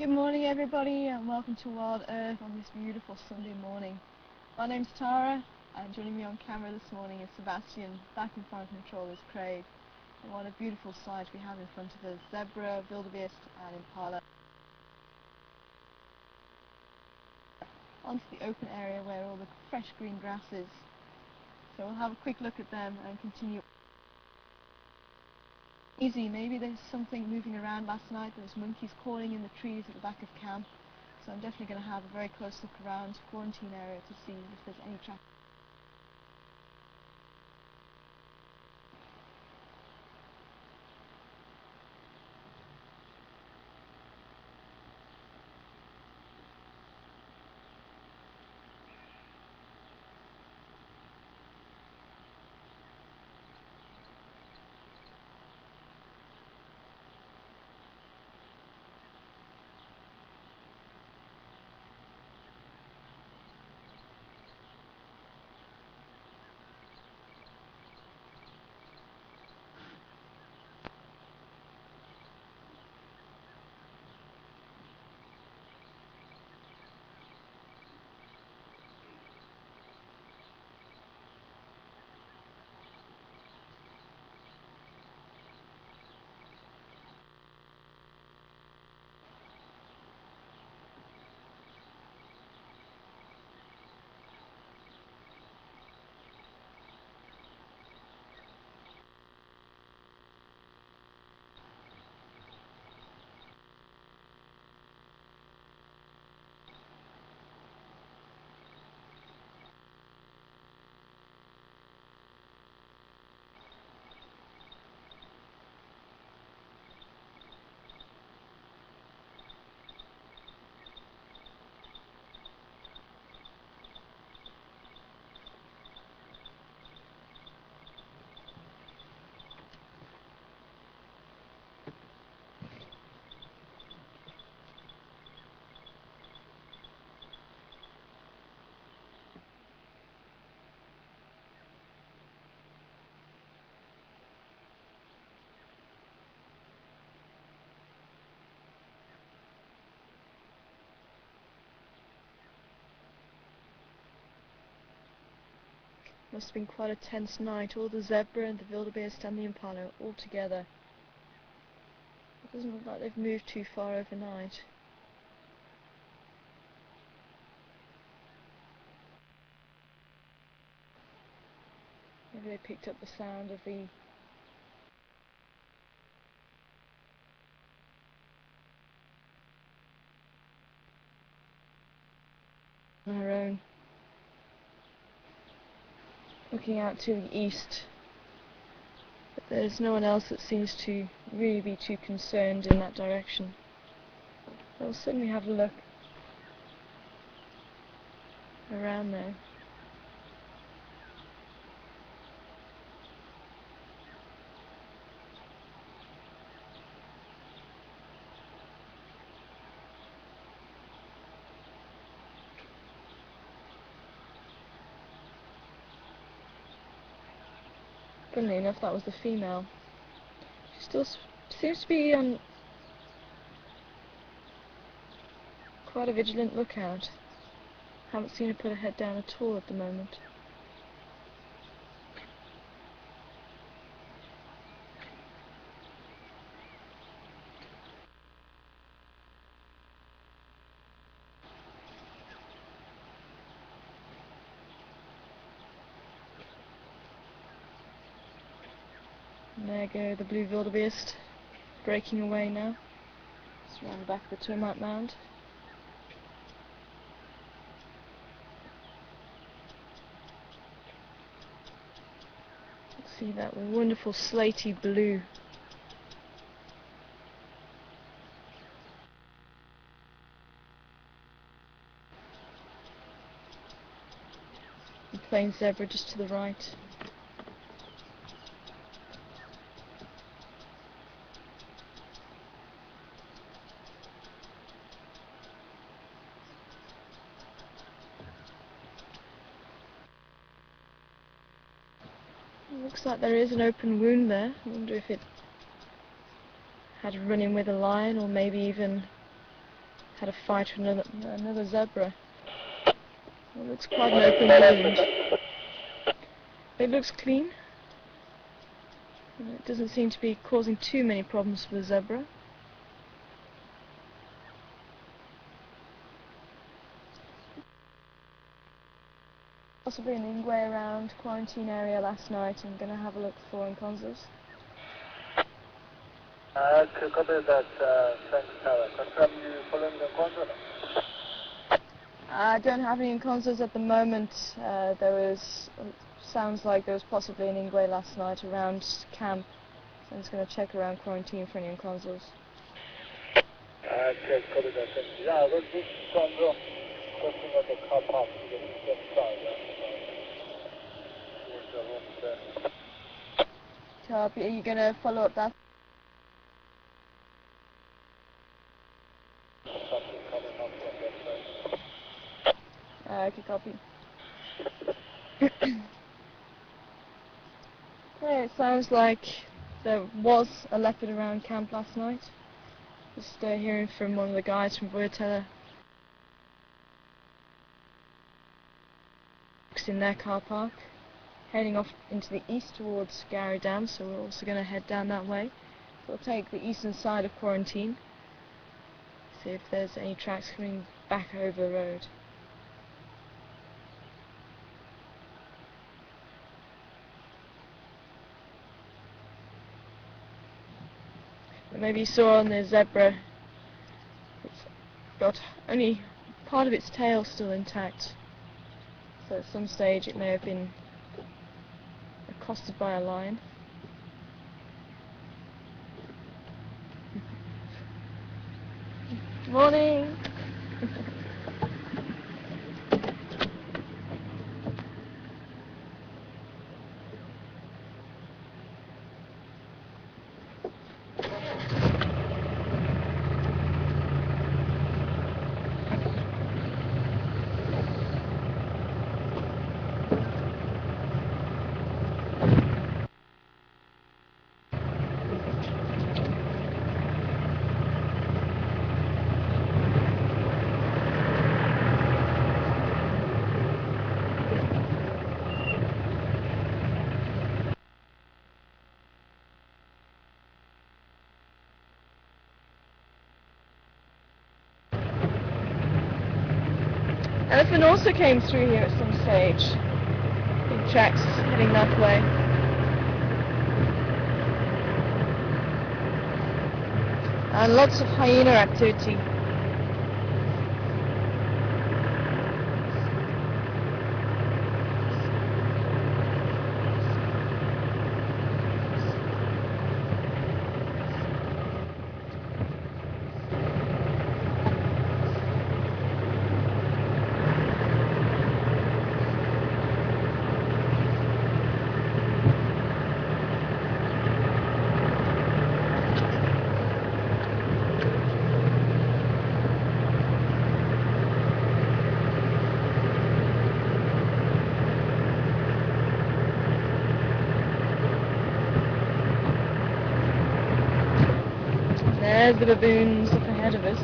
Good morning everybody and welcome to Wild Earth on this beautiful Sunday morning. My name's Tara and joining me on camera this morning is Sebastian. Back in front of control is Craig. And what a beautiful sight we have in front of us: zebra, wildebeest and impala. Onto the open area where all the fresh green grass is. So we'll have a quick look at them and continue. Easy, maybe there's something moving around last night. There was monkeys calling in the trees at the back of camp. So I'm definitely going to have a very close look around the quarantine area to see if there's any traffic. Must have been quite a tense night. All the zebra and the wildebeest and the impala all together. It doesn't look like they've moved too far overnight. Maybe they picked up the sound of the on her own. Looking out to the east, but there's no one else that seems to really be too concerned in that direction. We'll certainly have a look around there. Funnily enough, that was the female. She still seems to be quite a vigilant lookout. Haven't seen her put her head down at all at the moment. And there go the blue wildebeest, breaking away now. It's around the back of the termite mound. See that wonderful slaty blue. The plain zebra just to the right. Looks like there is an open wound there. I wonder if it had a run-in with a lion, or maybe even had a fight with another zebra. It looks quite an open wound. It looks clean. It doesn't seem to be causing too many problems for the zebra. Possibly an ingwe around quarantine area last night. I'm going to have a look for enconsors. Copy that, thanks, Tara. Confirm you following the enconsor? I don't have any enconsors at the moment. Sounds like there was possibly an ingwe last night around camp. So I'm just going to check around quarantine for any enconsors. Okay, copy that, thank you. Yeah, we'll just crossing at the car park to the eastern side, towards the rooms there. Copy. Are you going to follow up that? Something coming up from that side. Okay, copy. Okay, it sounds like there was a leopard around camp last night. Just hearing from one of the guys from Voyatella in their car park, heading off into the east towards Gary Dam, so we're also going to head down that way. We'll take the eastern side of quarantine, see if there's any tracks coming back over the road. But maybe you saw on the zebra, it's got only part of its tail still intact. So at some stage it may have been accosted by a lion. Morning! Elephant also came through here at some stage. Big tracks heading that way. And lots of hyena activity. There's the baboons up ahead of us.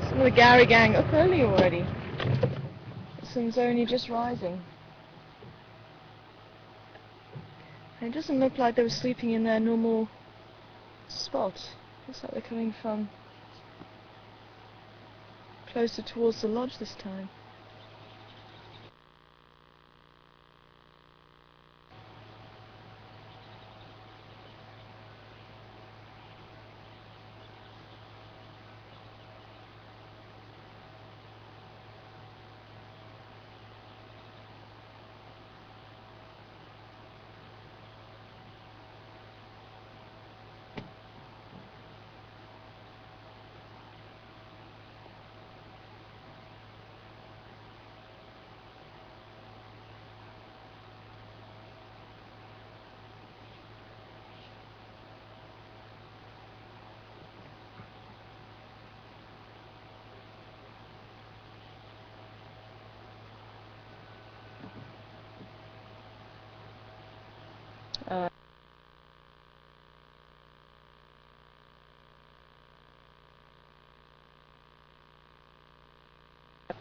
Some of the Gary gang up early already. The sun's only just rising. And it doesn't look like they were sleeping in their normal spot. Looks like they're coming from closer towards the lodge this time.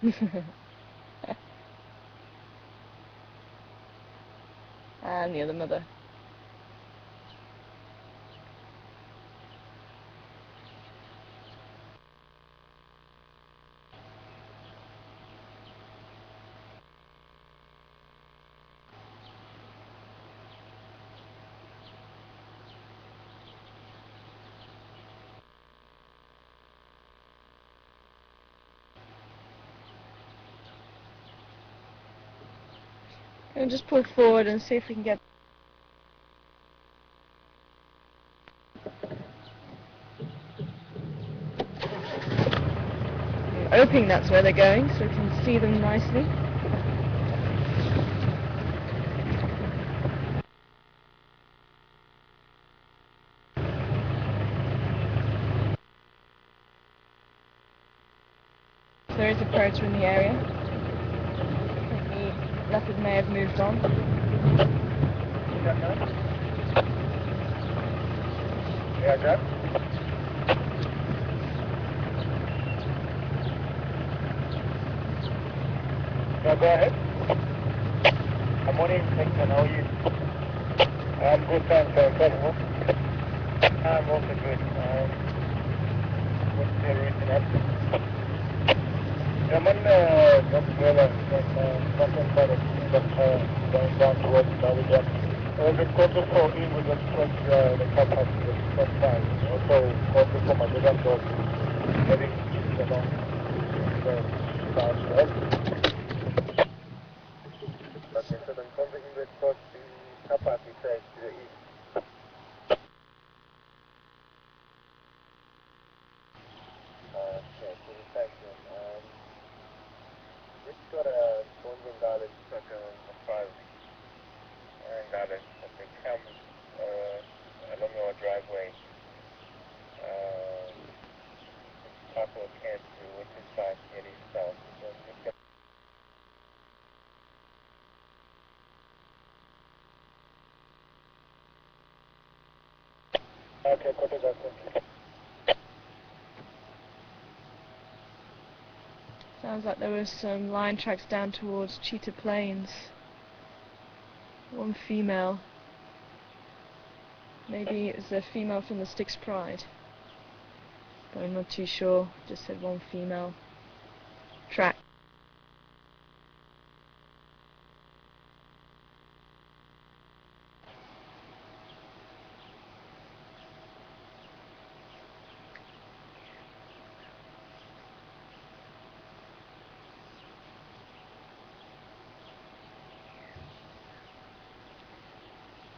And the other mother. And just pull forward and see if we can get. I'm hoping that's where they're going, so we can see them nicely. So there is a predator in the area. I think the leopard may have moved on. Yeah, Jack? Yeah, go ahead. Good morning, Nixon. How are you? I'm good, thanks. I'm also good. What's the reason up? I'm on Venezuela and something about it, going down towards Navidad. The quarter for in with the first, the car park to the first time. Also for my little dog, heading east along the south. Okay, so then from the inlet towards the car park, it says to the east. Okay, so the section. It's got a Bonzo garden stuck on the far garden that they come along our driveway. Couple of camps to which is south, heading south. So it's got okay, copy that. Sounds like there was some lion tracks down towards Cheetah Plains. One female. Maybe it was a female from the Styx Pride. But I'm not too sure. Just said one female track.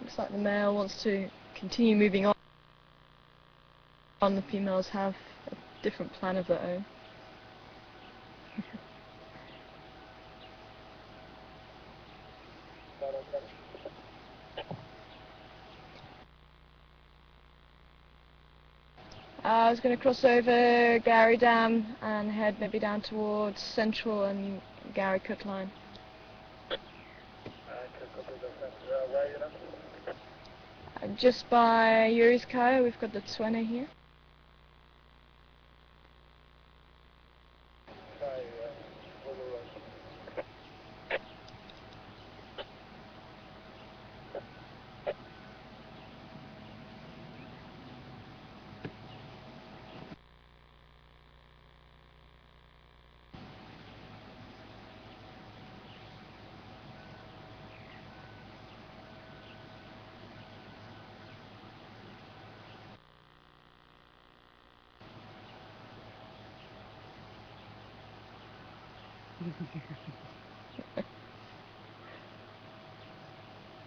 Looks like the male wants to continue moving on. The females have a different plan of their own. I was going to cross over Gary Dam and head maybe down towards Central and Gary Cook Line. Just by Yuriskaya, we've got the Twene here.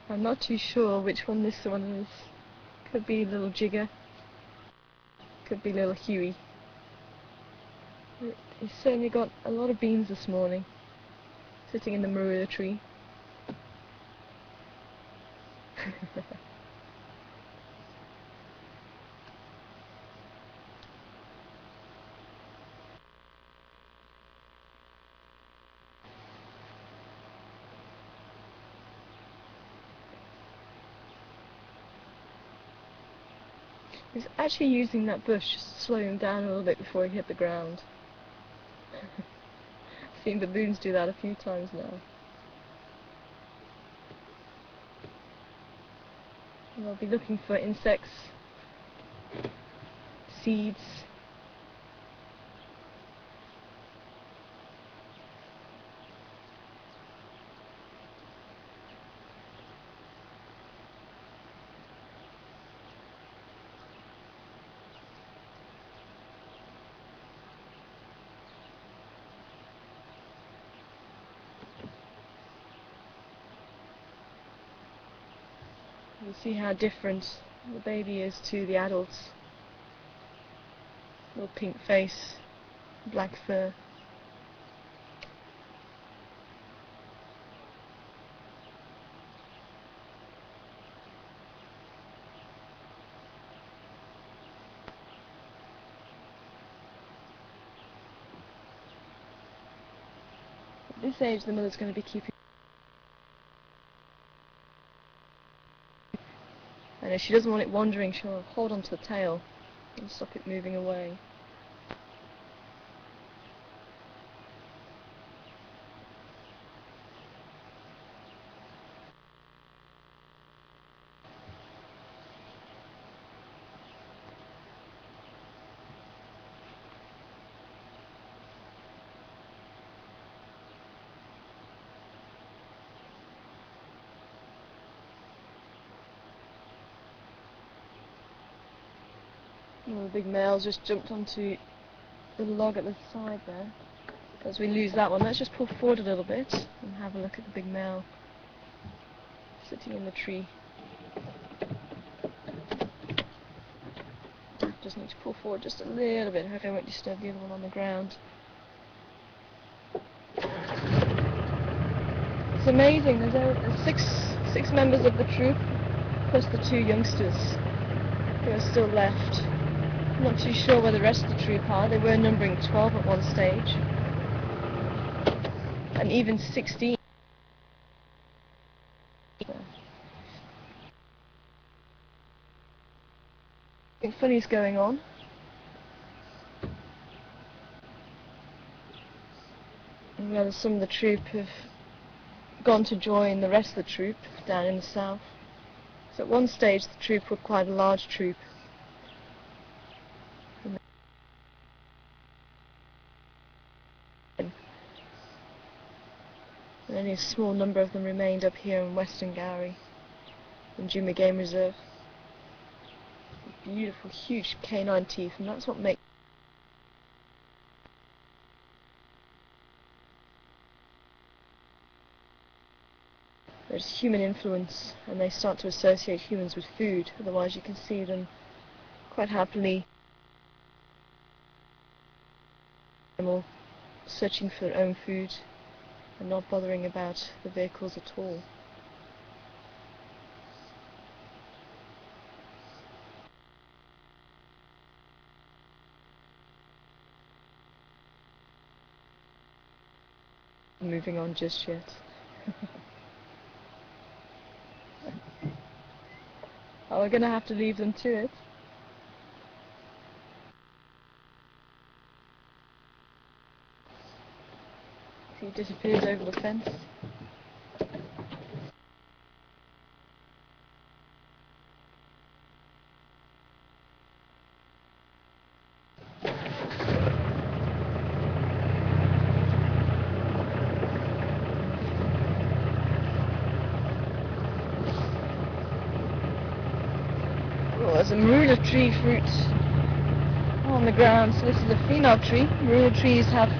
I'm not too sure which one this one is. Could be little Jigger. Could be little Huey. He's certainly got a lot of beans this morning. Sitting in the marula tree. He's actually using that bush just to slow him down a little bit before he hit the ground. seen baboons do that a few times now. And they'll be looking for insects, seeds. You see how different the baby is to the adults. Little pink face, black fur. At this age the mother's going to be keeping. And if she doesn't want it wandering, she'll hold onto the tail and stop it moving away. One of the big males just jumped onto the log at the side there. As we lose that one, let's just pull forward a little bit and have a look at the big male sitting in the tree. Just need to pull forward just a little bit. Hopefully I won't disturb the other one on the ground. It's amazing. There's six members of the troop, plus the 2 youngsters who are still left. I'm not too sure where the rest of the troop are. They were numbering 12 at one stage, and even 16. Something funny's going on. And whether some of the troop have gone to join the rest of the troop down in the south. So at one stage the troop were quite a large troop. And only a small number of them remained up here in Western Gowrie, in Juma Game Reserve. Beautiful, huge canine teeth, and that's what makes there's human influence, and they start to associate humans with food. Otherwise you can see them quite happily searching for their own food and not bothering about the vehicles at all. Moving on just yet. Oh, we're gonna have to leave them to it. He disappears over the fence. Well, there's a marula tree fruit on the ground, so this is a female tree. Marula trees have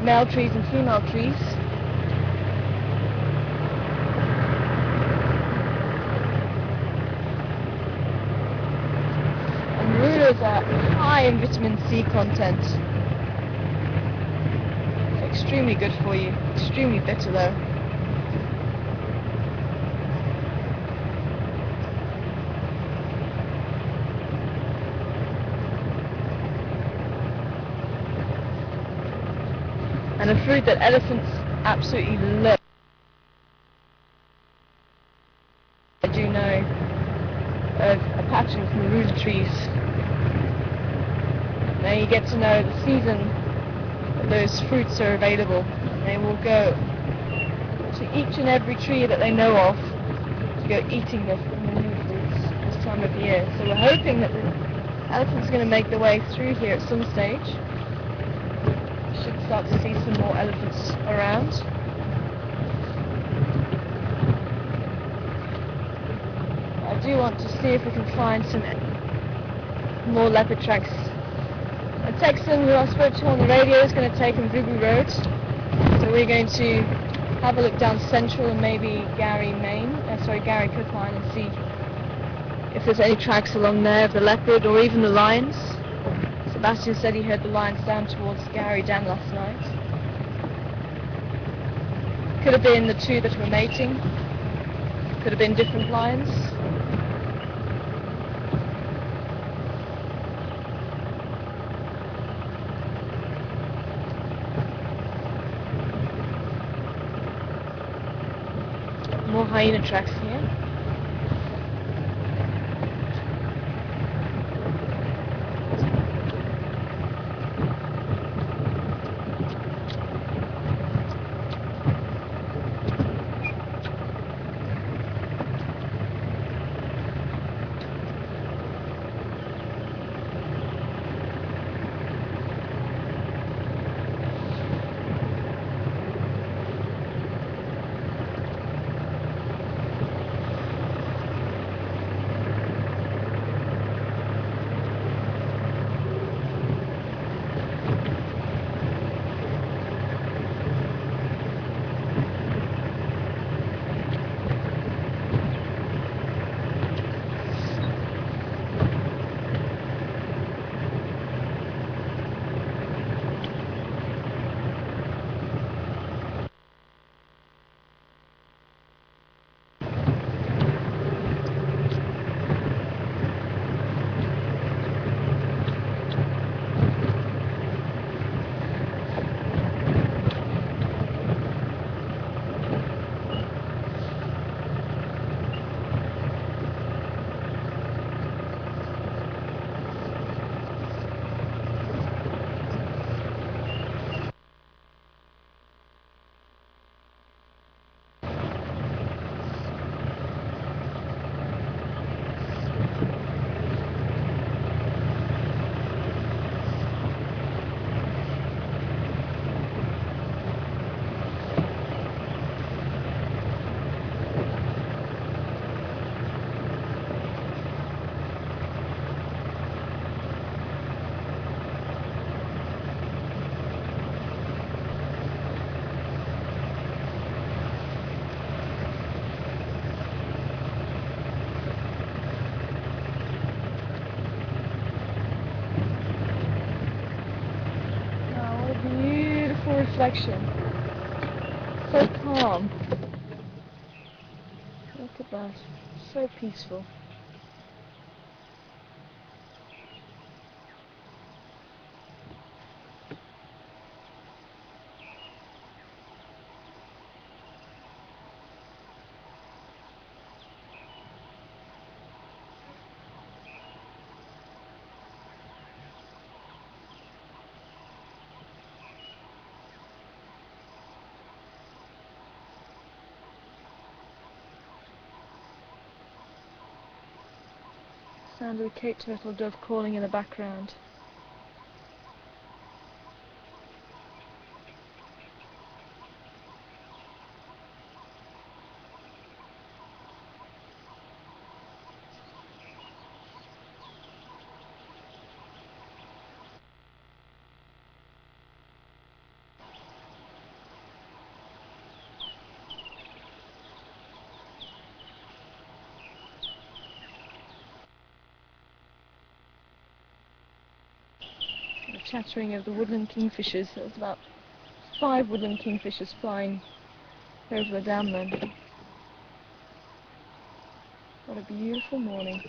male trees and female trees. And marulas are high in vitamin C content. It's extremely good for you. Extremely bitter though. And a fruit that elephants absolutely love. I do know of a patch of marula trees. Now you get to know the season that those fruits are available. And they will go to each and every tree that they know of to go eating the new fruits this time of year. So we're hoping that the elephants are going to make their way through here at some stage. We should start to see some more elephants around. I do want to see if we can find some more leopard tracks. A Texan who I spoke to on the radio is going to take on Vubu Road. So we're going to have a look down Central and maybe Gary Cook Line and see if there's any tracks along there of the leopard or even the lions. Sebastian said he heard the lions down towards Gary Dam last night. Could have been the two that were mating. Could have been different lions. More hyena tracks here. Reflection. So calm. Look at that. So peaceful. Sound of a Cape turtle dove calling in the background. The chattering of the woodland kingfishers. There's about 5 woodland kingfishers flying over the dam then. What a beautiful morning.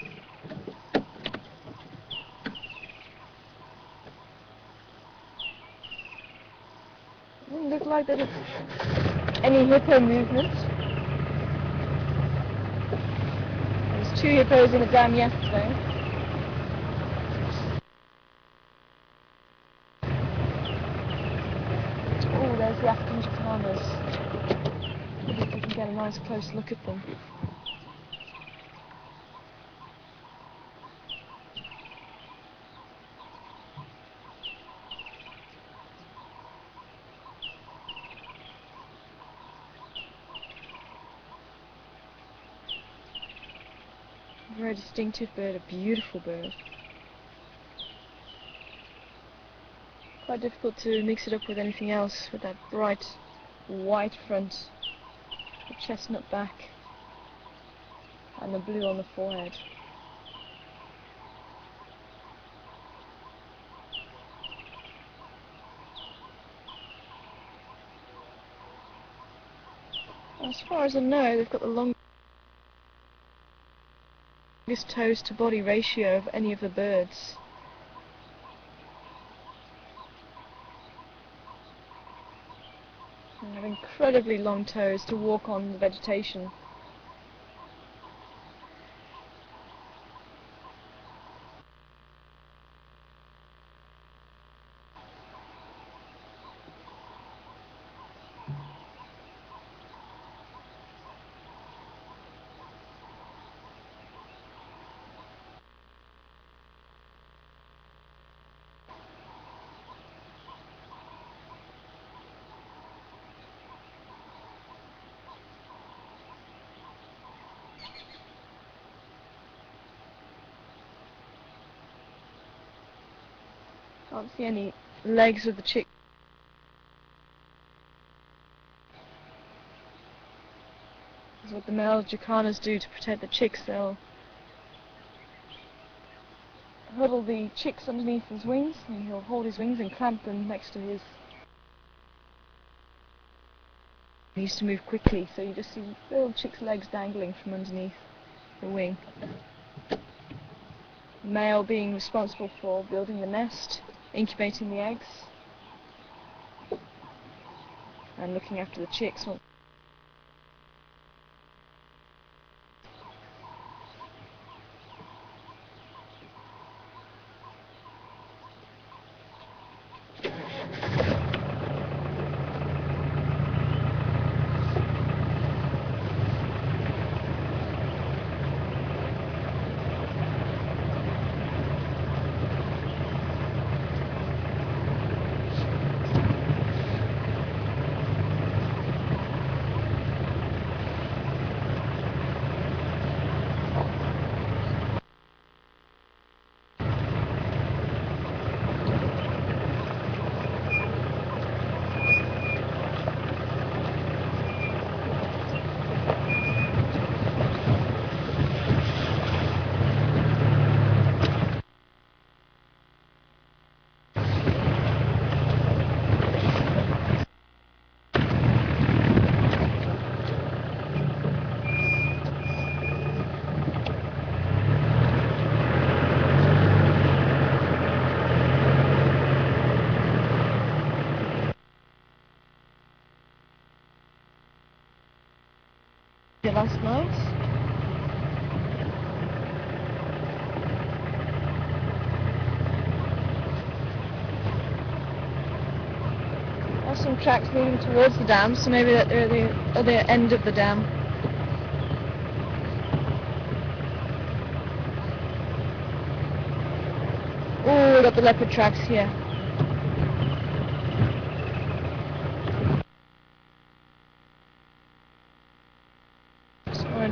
Doesn't look like there's any hippo movement. There was 2 hippos in the dam yesterday. the African jacanas. Maybe if we can get a nice close look at them. A very distinctive bird, a beautiful bird. Quite difficult to mix it up with anything else, with that bright white front, the chestnut back, and the blue on the forehead. As far as I know, they've got the longest toes to body ratio of any of the birds. They have incredibly long toes to walk on the vegetation. Can't see any legs of the chick. That's what the male jacanas do to protect the chicks. They'll huddle the chicks underneath his wings, and he'll hold his wings and clamp them next to his. He needs to move quickly, so you just see little chick's legs dangling from underneath the wing. The male being responsible for building the nest, incubating the eggs, and looking after the chicks. Last night. There's some tracks leading towards the dam, so maybe that they're the other end of the dam. Oh, we got the leopard tracks here.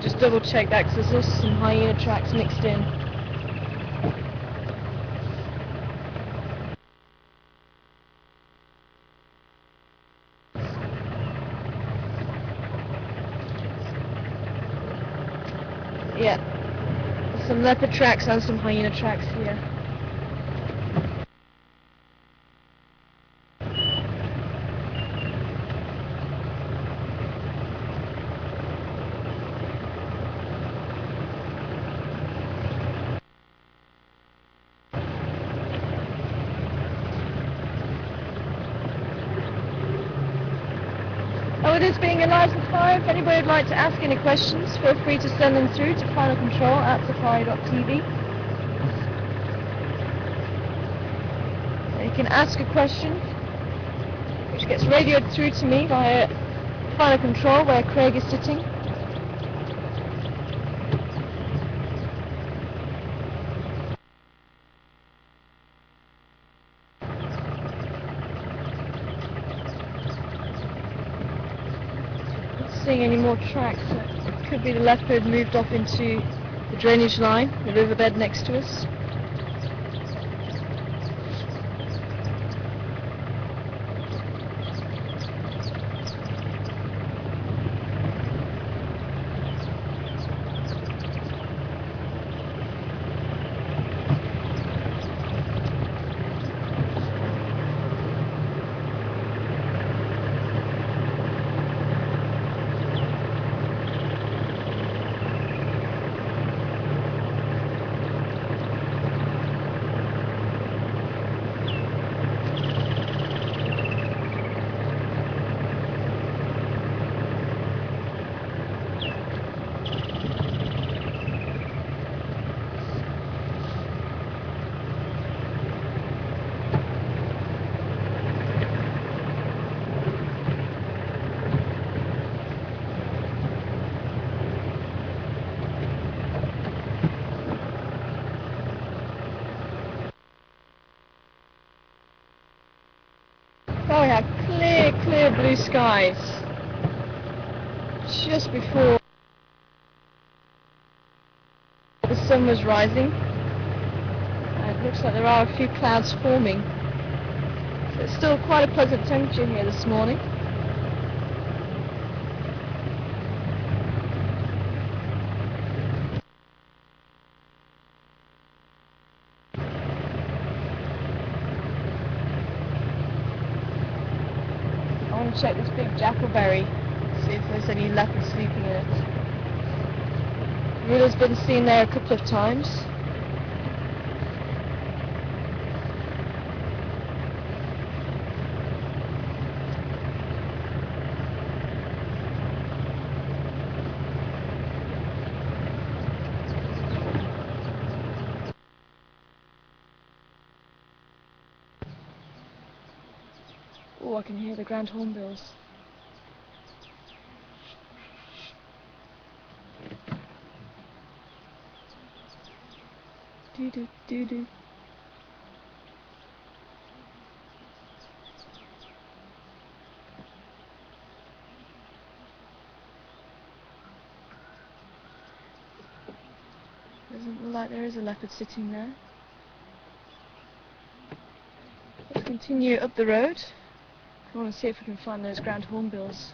Just double check that because there's also some hyena tracks mixed in. Yeah, there's some leopard tracks and some hyena tracks here. With this being a licensed fire, if anybody would like to ask any questions, feel free to send them through to finalcontrol@safari.tv. You can ask a question, which gets radioed through to me via final control where Craig is sitting. Not seeing any more tracks. It could be the leopard moved off into the drainage line, the riverbed next to us. Oh yeah, clear blue skies. Just before the sun was rising. It looks like there are a few clouds forming. So it's still quite a pleasant temperature here this morning. I want to check this big jackalberry, see if there's any leopard sleeping in it. Rilla's been seen there a couple of times. Oh, I can hear the grand hornbills. Doo doo doo doo. Doesn't look like there is a leopard sitting there. Let's continue up the road. I want to see if we can find those grand hornbills.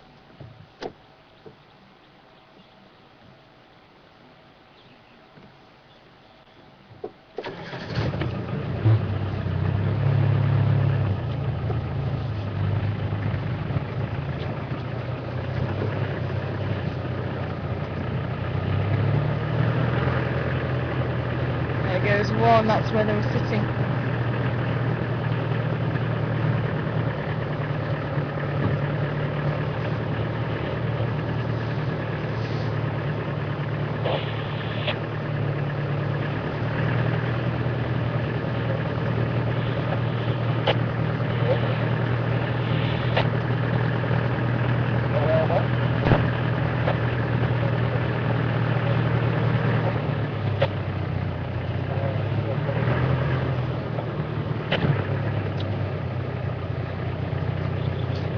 There goes one, that's where they were sitting.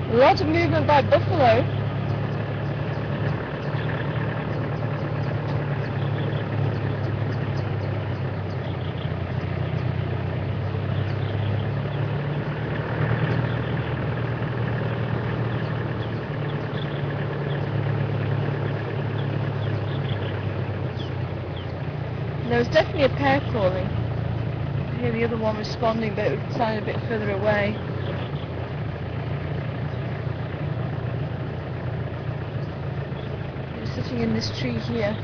A lot of movement by buffalo. There was definitely a pair calling. I hear the other one responding, but it would sound a bit further away. Sitting in this tree here.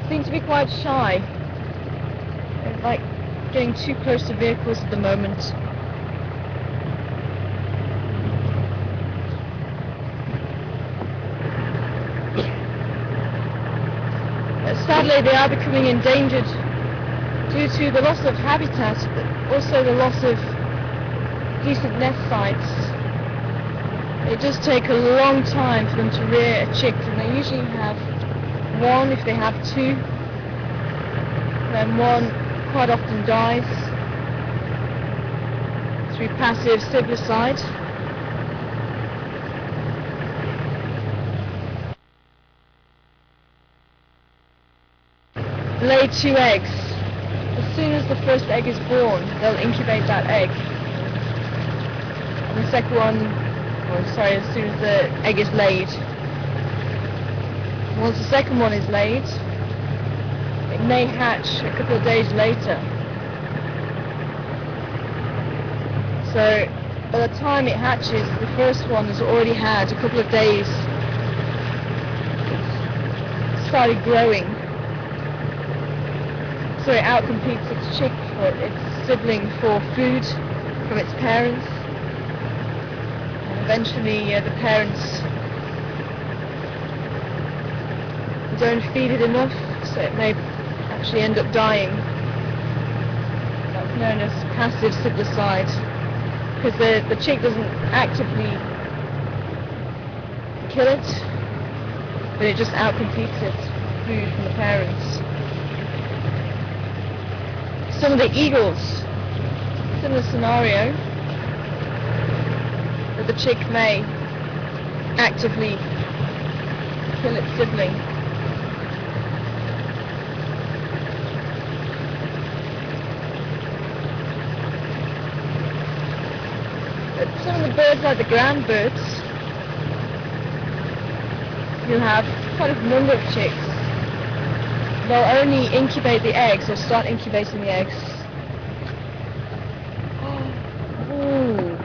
Seem to be quite shy. They're like getting too close to vehicles at the moment. sadly they are becoming endangered due to the loss of habitat, but also the loss of decent nest sites. It does take a long time for them to rear a chick, and they usually have one if they have two. Then one quite often dies through passive siblicide. Lay 2 eggs. As soon as the first egg is born, they'll incubate that egg. And the second one, as soon as the egg is laid. Once the second one is laid, it may hatch a couple of days later. So by the time it hatches, the first one has already had a couple of days. It's started growing. So it outcompetes its chick, or its sibling, for food from its parents. And eventually the parents don't feed it enough, so it may actually end up dying. That's known as passive siblicide, because the chick doesn't actively kill it, but it just outcompetes it for food from the parents. Some of the eagles, similar scenario, that the chick may actively kill its sibling. But some of the birds, like the ground birds, you have quite a number of chicks. They'll only incubate the eggs, or start incubating the eggs. Ooh.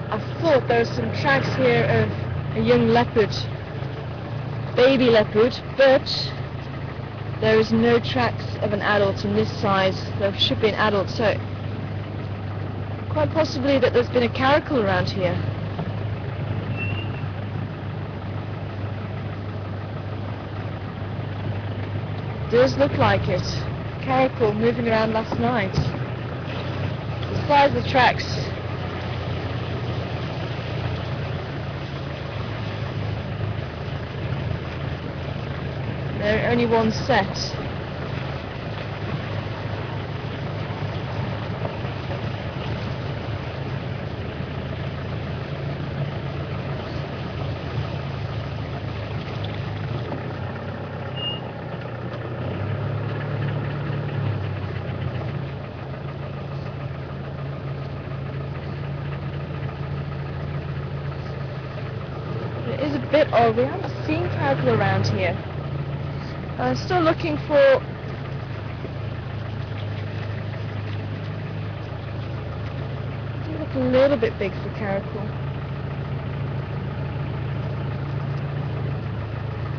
I thought there were some tracks here of a young leopard, baby leopard, but there is no tracks of an adult in this size. There should be an adult, so quite possibly that there's been a caracal around here. Does look like it. Caracal moving around last night. The size of the tracks. They're only one set. It is a bit odd. We haven't seen caracal around here. I'm still looking for they look a little bit big for caracal.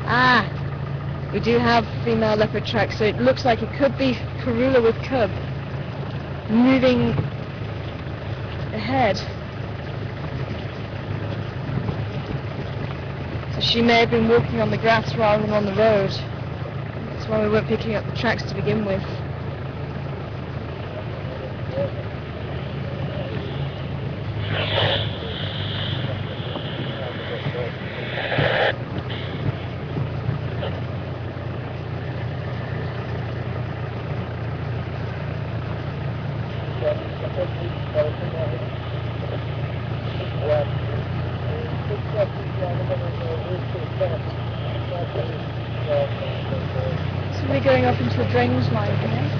Ah, we do have female leopard tracks, so it looks like it could be Karula with cub moving ahead. So she may have been walking on the grass rather than on the road. That's why we weren't picking up the tracks to begin with. So we're going off into the drainage line here.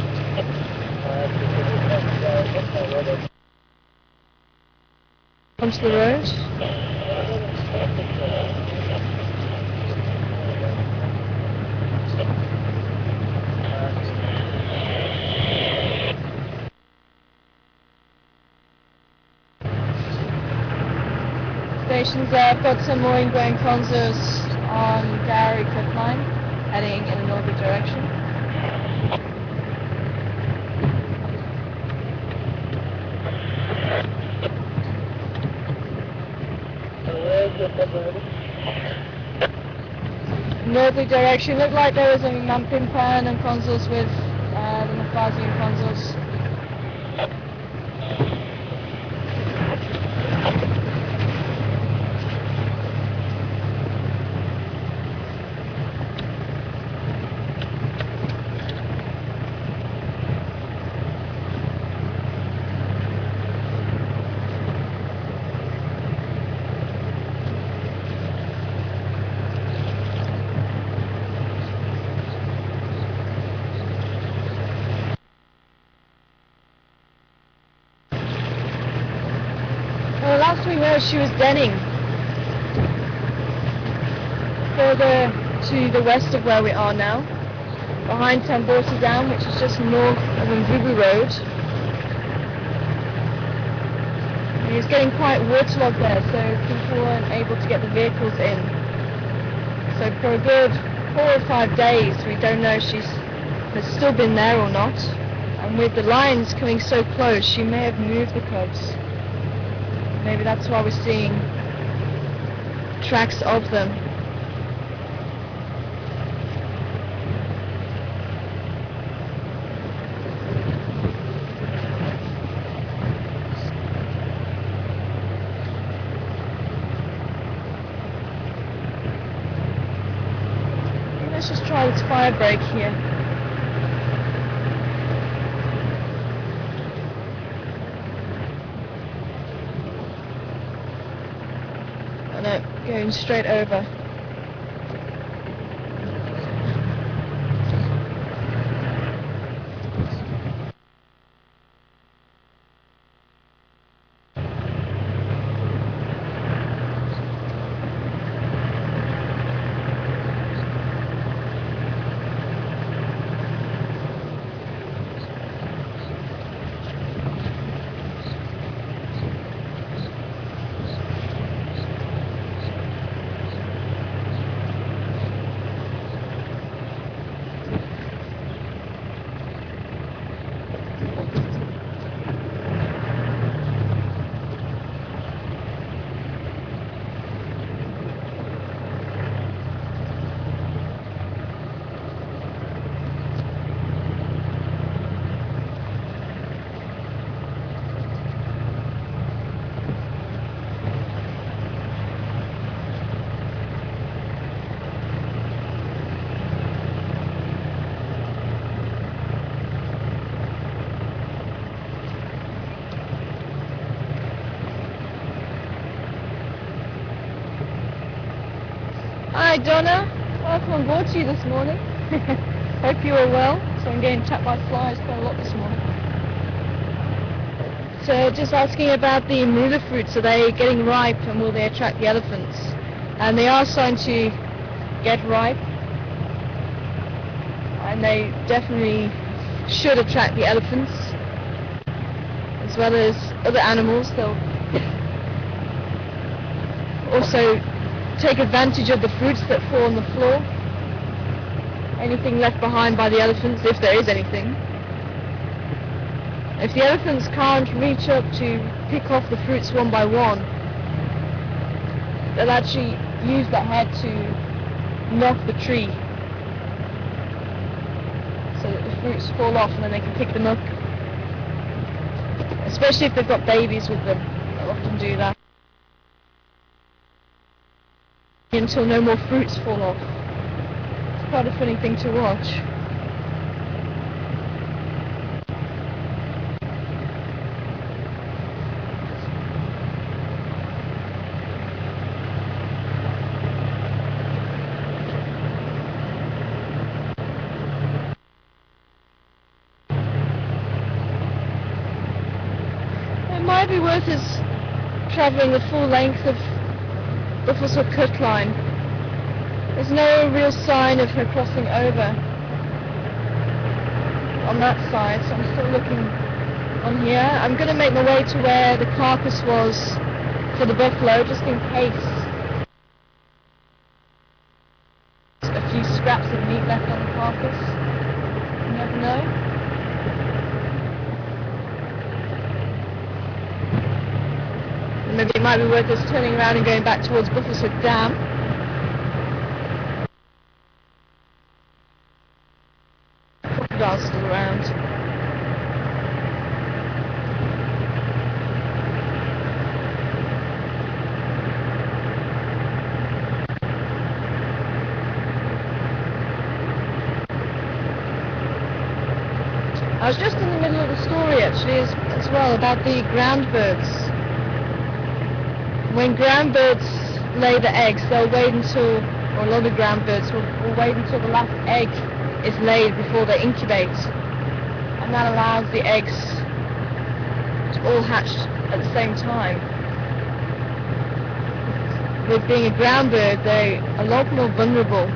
Onto the road. Stations there. I've got some more ingoing consoles on Gary Cliff Line, heading in a northerly direction. Northerly direction. Looked like there was a Mampimpan and consuls with the Mafazian consuls. Well, last we heard she was denning further to the west of where we are now, behind Tamborsi Dam, which is just north of Mvubu Road. And it's getting quite waterlogged there, so people weren't able to get the vehicles in. So for a good 4 or 5 days, we don't know if she's has still been there or not. And with the lions coming so close, she may have moved the cubs. Maybe that's why we're seeing tracks of them. Let's just try this fire break here. No, going straight over. Hi Donna, welcome on board to you this morning. Hope you are well. So I'm getting attacked by flies quite a lot this morning. So just asking about the marula fruits, are they getting ripe and will they attract the elephants? And they are starting to get ripe and they definitely should attract the elephants as well as other animals. They'll also take advantage of the fruits that fall on the floor, anything left behind by the elephants, if there is anything. If the elephants can't reach up to pick off the fruits one by one, they'll actually use that head to knock the tree so that the fruits fall off and then they can pick them up. Especially if they've got babies with them, they'll often do that. Until no more fruits fall off. It's quite a funny thing to watch. It might be worth us travelling the full length of the Fussel Cut line. There's no real sign of her crossing over on that side, so I'm still looking on here. I'm going to make my way to where the carcass was for the buffalo, just in case a few scraps of meat left on the carcass. You never know. Maybe it might be worth us turning around and going back towards Buffershood Dam. Crocodiles still around. I was just in the middle of the story actually as well about the ground birds. When ground birds lay the eggs, they'll wait until, or a lot of ground birds will wait until the last egg is laid before they incubate, and that allows the eggs to all hatch at the same time. With being a ground bird, they're a lot more vulnerable,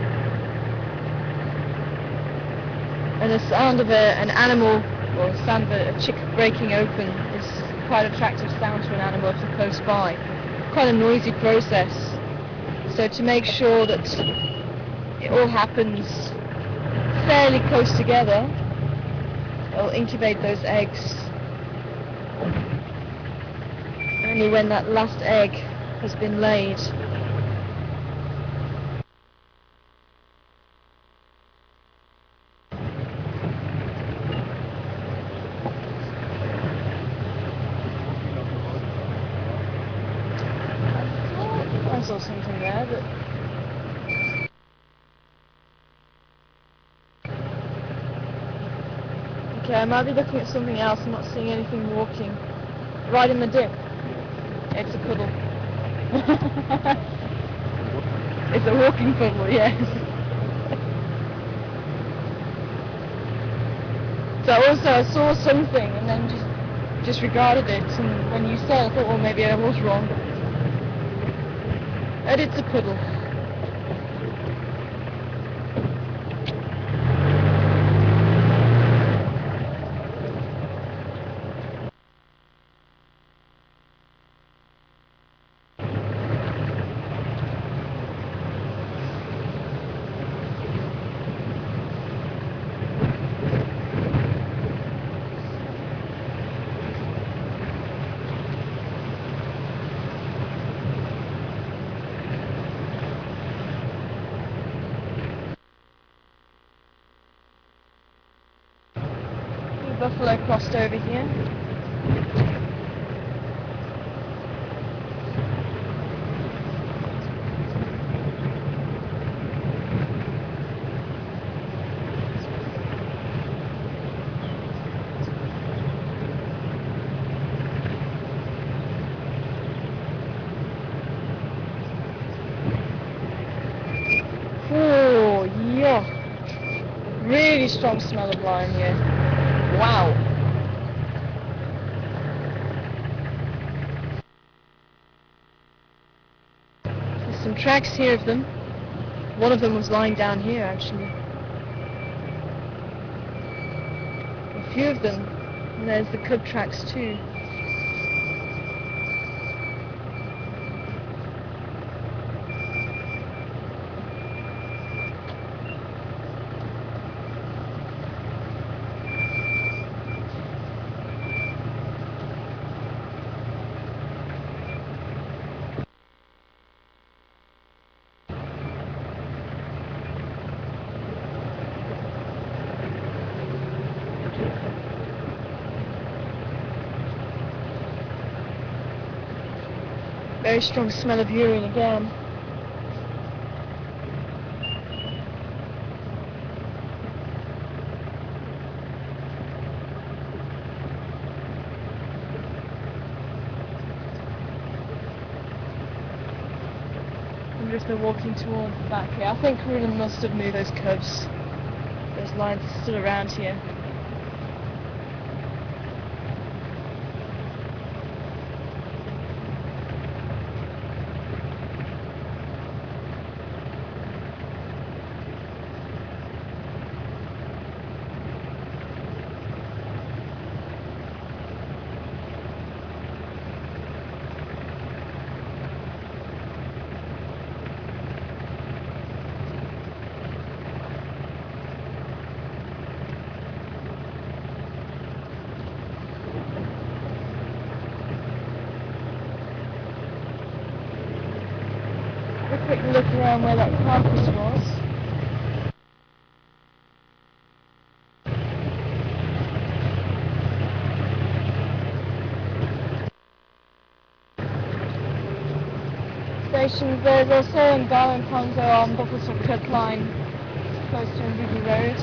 and the sound of an animal, or the sound of a chick breaking open, is quite an attractive sound to an animal if they're close by. Quite a noisy process. So to make sure that it all happens fairly close together, they'll incubate those eggs only when that last egg has been laid. I saw something there, but okay, I might be looking at something else. I'm not seeing anything walking. Right in the dip. It's a puddle. It's a walking puddle, yes. So also I saw something and then just disregarded it, and when you said it, I thought, well, maybe I was wrong. And it's a puddle. Buffalo crossed over here. Oh, yeah. Really strong smell of lime here. Wow. There's some tracks here of them. One of them was lying down here actually. A few of them. And there's the cub tracks too. Very strong smell of urine again. I wonder if they're walking towards the back here. I think Ruben must have moved those cubs. Those lines are still around here. a quick look around where that carcass was. Stations, there's also in Gala and Ponzo on Buffalo Cut Line, close to Ruby Road.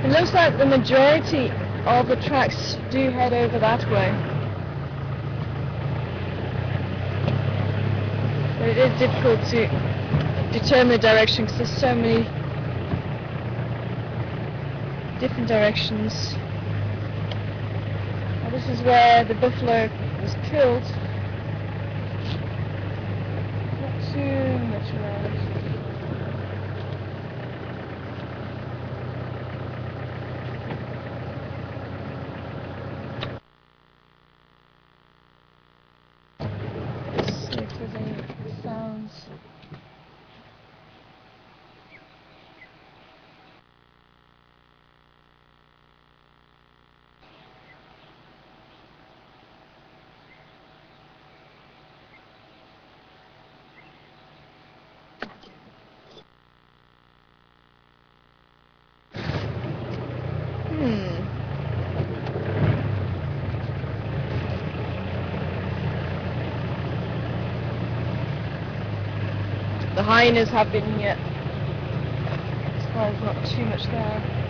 It looks like the majority of the tracks do head over that way. But it is difficult to determine the direction because there's so many different directions. Now this is where the buffalo was killed. Not too much around. See if there's any sounds. The hyenas have been here. As far as not too much there.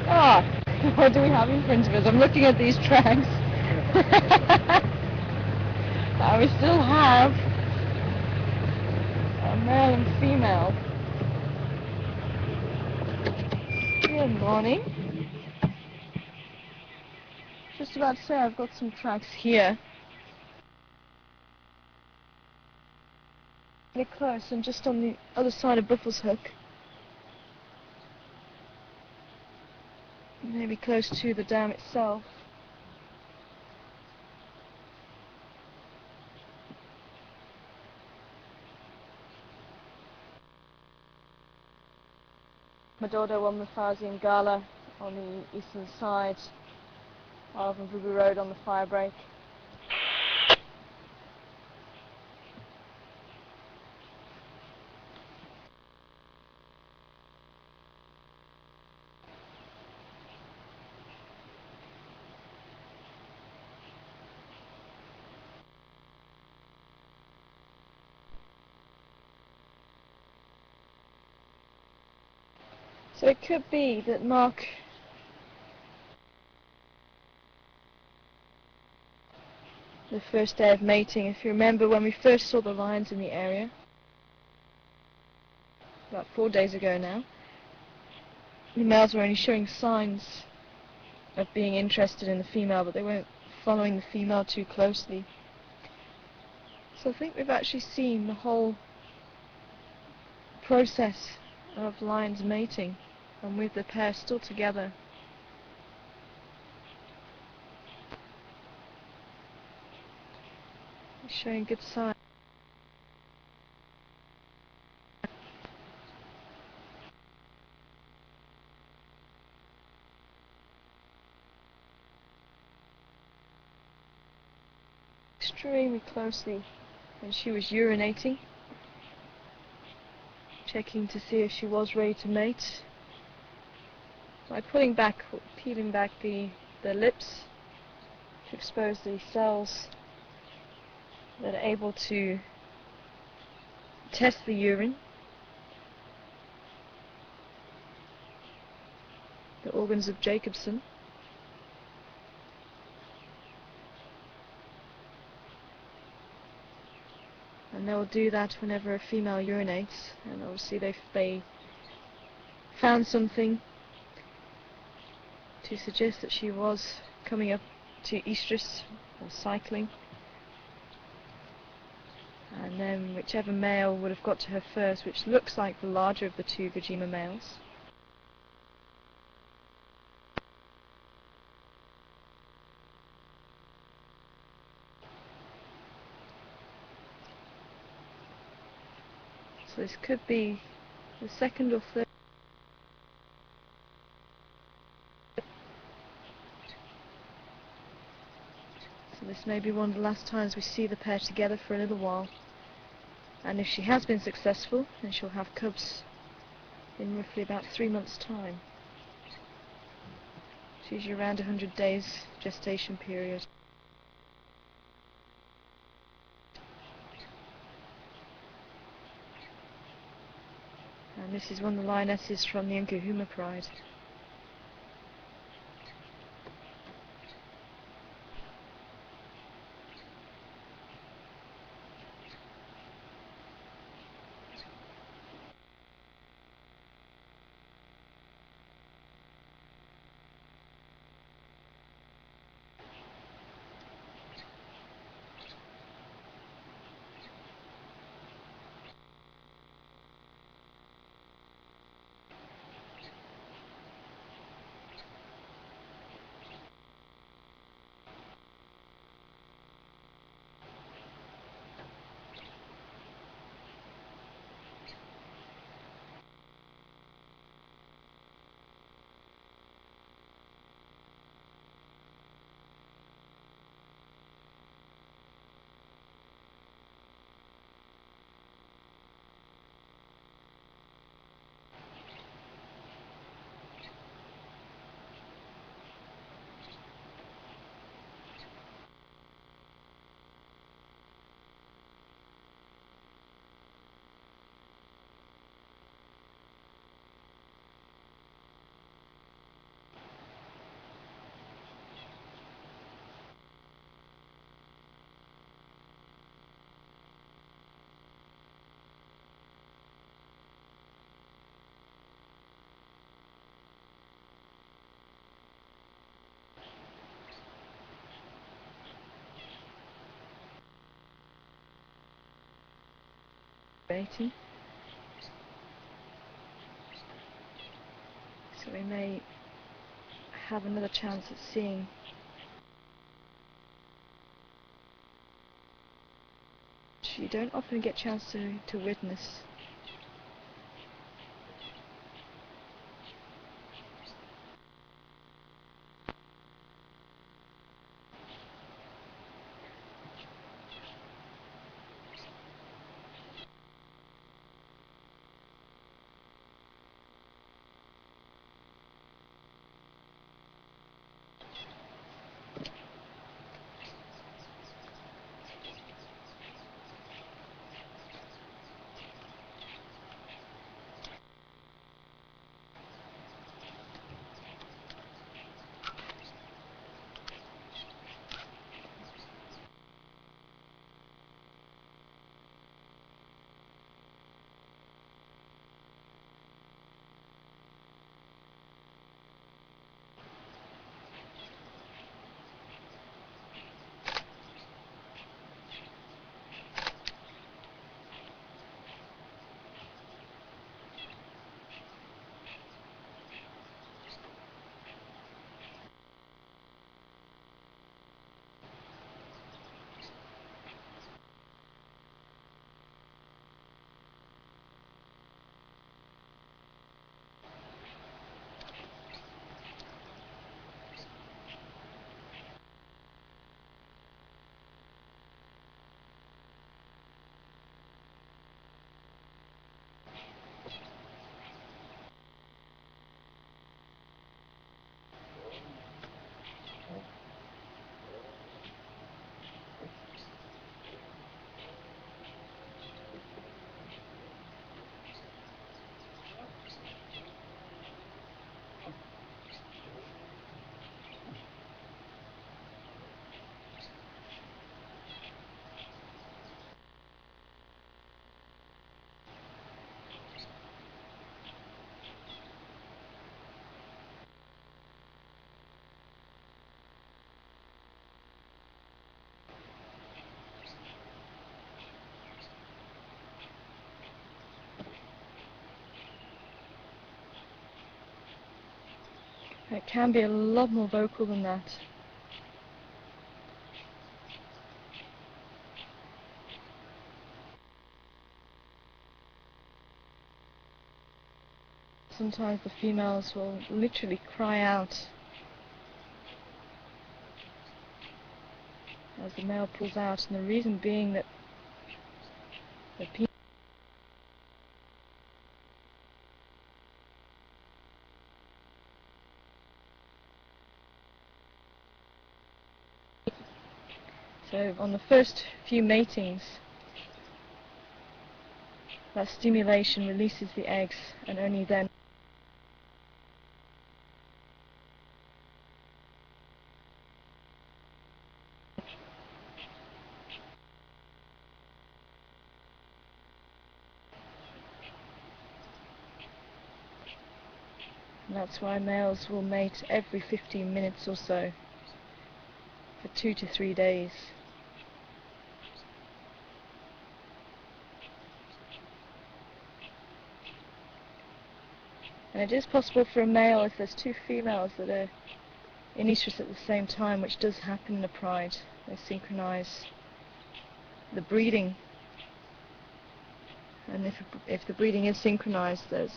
Ah, what do we have in front of us? I'm looking at these tracks. We still have a male and female. Good morning. Just about to say I've got some tracks here. They're close and just on the other side of Buffalo's Hook. Maybe close to the dam itself. Madodo on the Fazi and Gala on the eastern side of Ruby Road on the fire break. So it could be that Mark the first day of mating. If you remember when we first saw the lions in the area, about 4 days ago now, the males were only showing signs of being interested in the female, but they weren't following the female too closely. So I think we've actually seen the whole process of lions mating, and with the pair still together. It's showing good signs. Extremely closely when she was urinating, checking to see if she was ready to mate. By peeling back the lips to expose the cells that are able to test the urine, the organs of Jacobson. And they will do that whenever a female urinates, and obviously they found something to suggest that she was coming up to estrus or cycling, and then whichever male would have got to her first, which looks like the larger of the two Gajima males, so this could be the second or third. So this may be one of the last times we see the pair together for a little while, and if she has been successful, then she'll have cubs in roughly about 3 months' time. She's usually around 100 days gestation period. And this is one of the lionesses from the Nkuhuma Pride. Mating. So we may have another chance at seeing you don't often get a chance to witness. It can be a lot more vocal than that. Sometimes the females will literally cry out as the male pulls out, and the reason being that the so on the first few matings, that stimulation releases the eggs, and only then and that's why males will mate every 15 minutes or so for 2 to 3 days. And it is possible for a male, if there's two females that are in estrus at the same time, which does happen in a pride, they synchronize the breeding, and if the breeding is synchronized, there's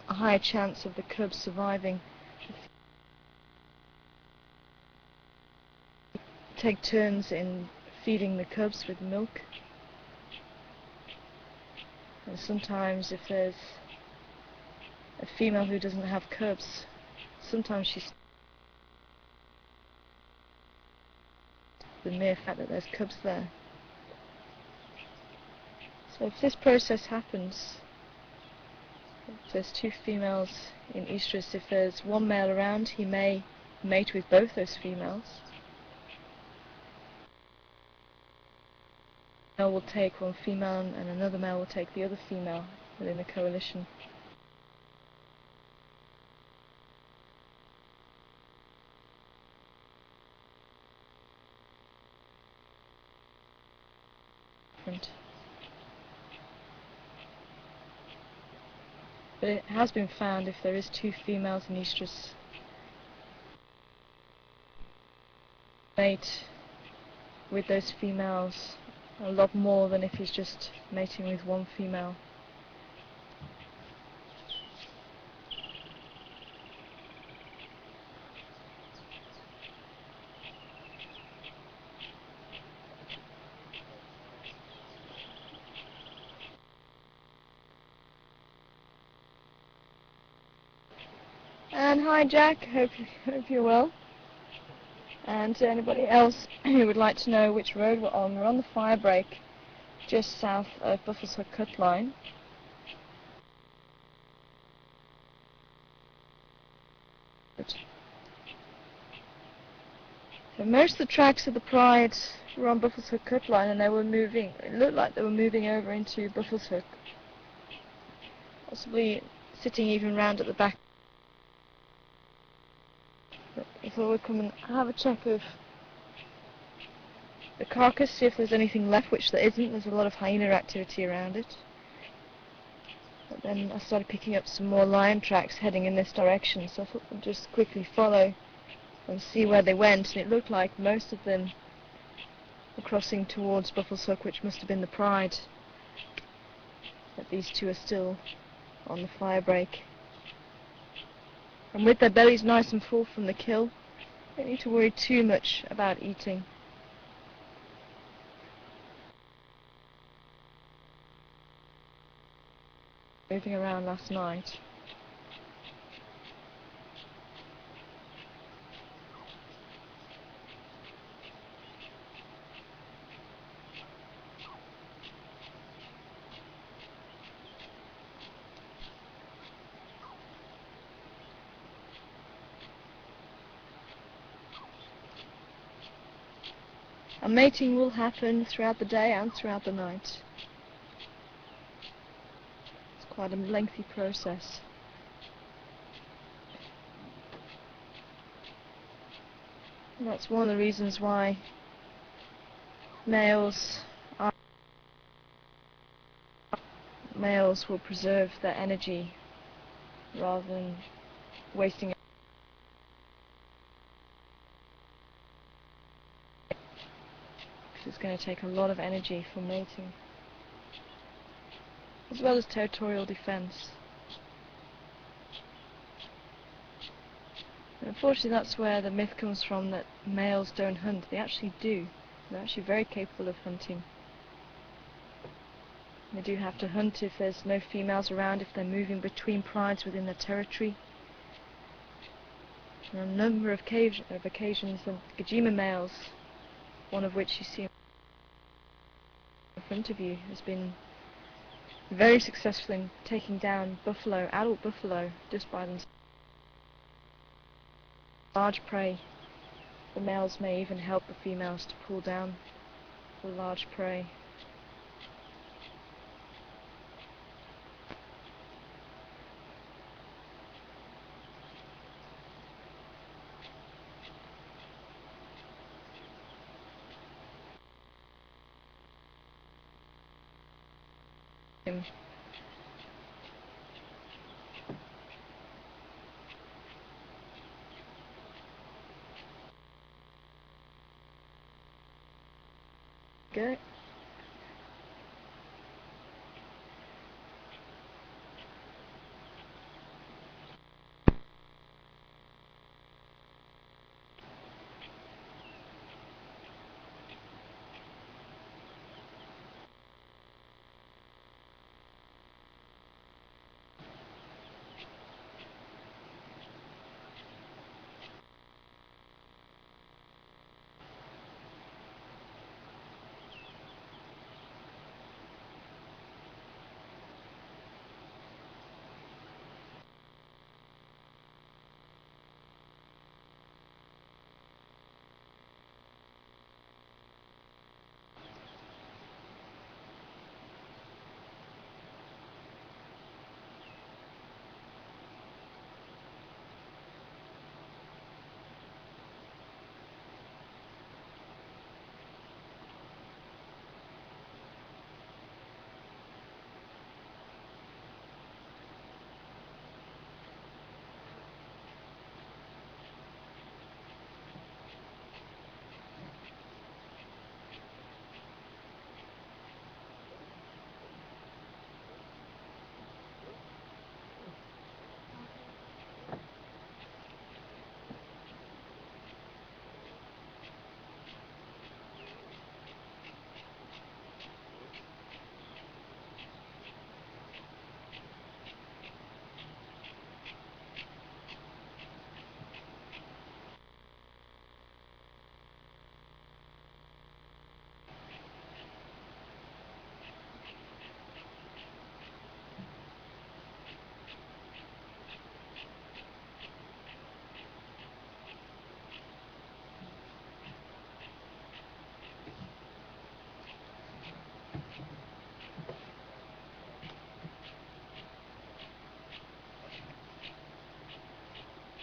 a higher chance of the cubs surviving. Take turns in feeding the cubs with milk, and sometimes if there's a female who doesn't have cubs, sometimes she's the mere fact that there's cubs there. So if this process happens, if there's two females in estrus, if there's one male around, he may mate with both those females. A male will take one female and another male will take the other female within a coalition. But it has been found if there is two females in estrus, mate with those females a lot more than if he's just mating with one female. And hi Jack, hope you're well. And to anybody else who would like to know which road we're on the fire break just south of Buffalo's Hook Cut Line. So most of the tracks of the Pride were on Buffalo's Hook Cut Line, and they were moving, it looked like they were moving over into Buffalo's Hook, possibly sitting even round at the back. I thought we'd come and have a check of the carcass, see if there's anything left, which there isn't. There's a lot of hyena activity around it. But then I started picking up some more lion tracks heading in this direction, so I thought I'd just quickly follow and see where they went, and it looked like most of them were crossing towards Buffalo's Hook, which must have been the Pride. But these two are still on the fire break. And with their bellies nice and full from the kill, they don't need to worry too much about eating. Moving around last night. And mating will happen throughout the day and throughout the night. It's quite a lengthy process. And that's one of the reasons why males will preserve their energy rather than wasting it. going to take a lot of energy for mating, as well as territorial defense. And unfortunately, that's where the myth comes from that males don't hunt. They actually do. They're actually very capable of hunting. They do have to hunt if there's no females around, if they're moving between prides within their territory. On a number of occasions, the Gajima males, one of which you see in front of you, has been very successful in taking down buffalo, adult buffalo, just by themselves. Large prey. The males may even help the females to pull down the large prey. Go.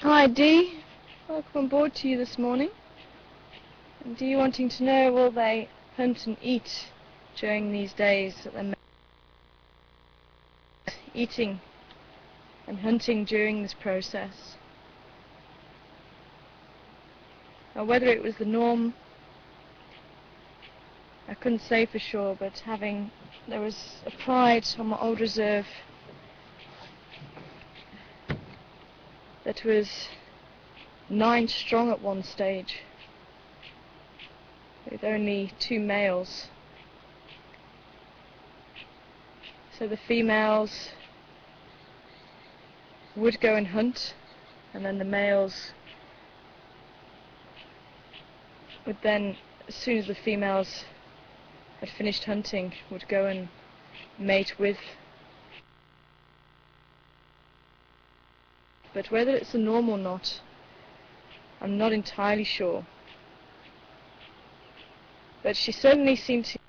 Hi Dee, welcome on board to you this morning. And Dee wanting to know, will they hunt and eat during these days that they're eating and hunting during this process? Now, whether it was the norm, I couldn't say for sure, but there was a pride on my old reserve that was 9 strong at one stage, with only 2 males. So the females would go and hunt, and then the males would then, as soon as the females had finished hunting, would go and mate with. But whether it's the norm or not, I'm not entirely sure. But she certainly seemed to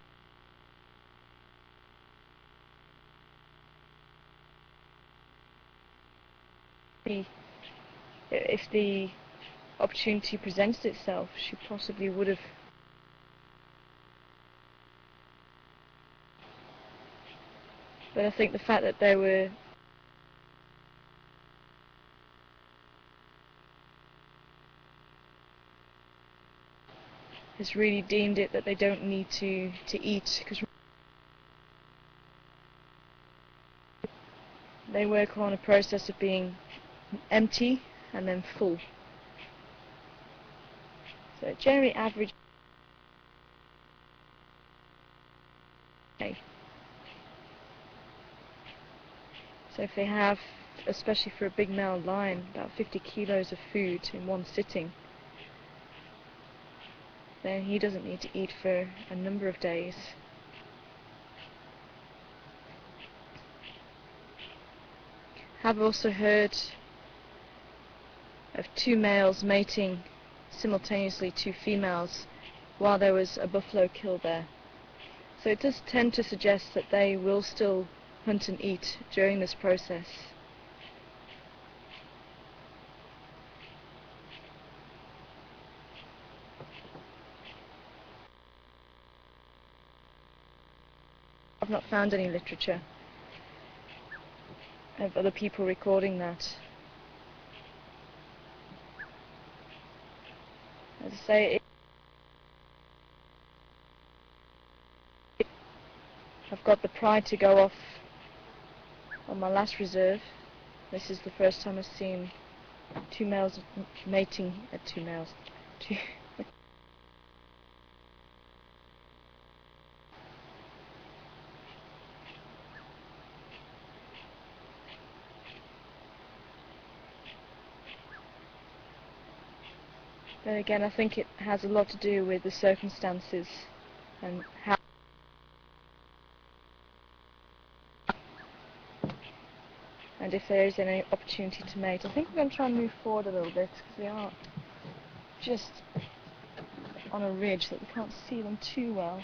be, if the opportunity presented itself, she possibly would have. But I think the fact that there were has really deemed it that they don't need to eat, because they work on a process of being empty and then full. So generally average. Okay. So if they have, especially for a big male lion, about 50 kilos of food in one sitting, then he doesn't need to eat for a number of days. I've also heard of 2 males mating simultaneously 2 females while there was a buffalo killed there. So it does tend to suggest that they will still hunt and eat during this process. I've not found any literature of other people recording that. As I say, I've got the pride to go off on my last reserve. This is the first time I've seen 2 males mating at 2 males. Then again, I think it has a lot to do with the circumstances and how. And if there is any opportunity to mate. I think we're going to try and move forward a little bit, because we are just on a ridge that we can't see them too well.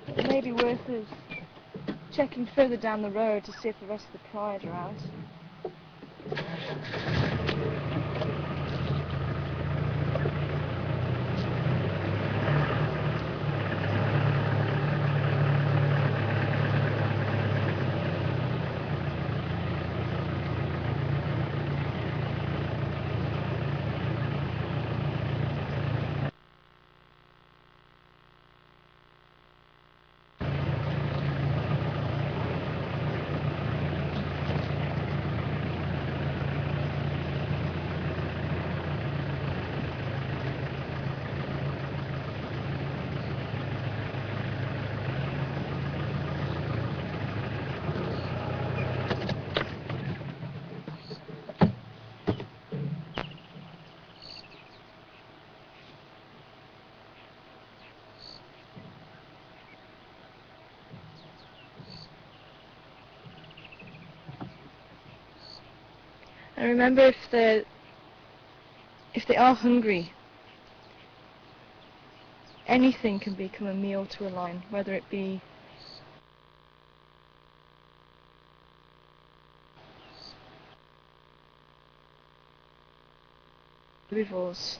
It may be worth us checking further down the road to see if the rest of the pride are out. And remember, if they are hungry, anything can become a meal to a lion, whether it be herbivores.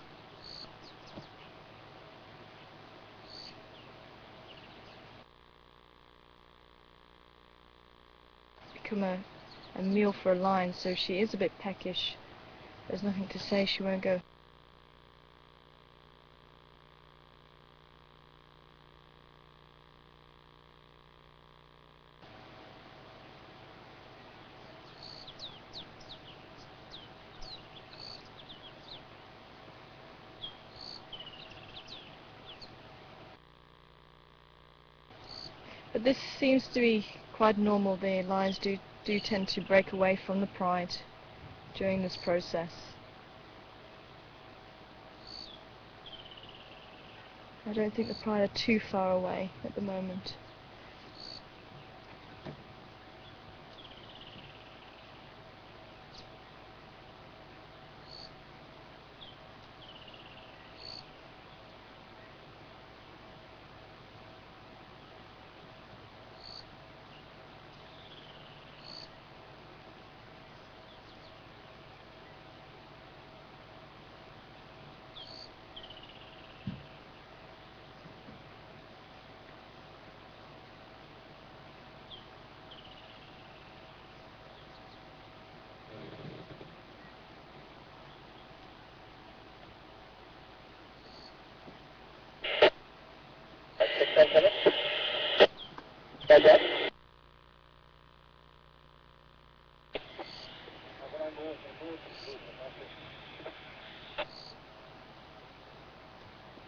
Become a meal for a lion, so she is a bit peckish. There's nothing to say she won't go. But this seems to be quite normal. The lions do tend to break away from the pride during this process. I don't think the pride are too far away at the moment.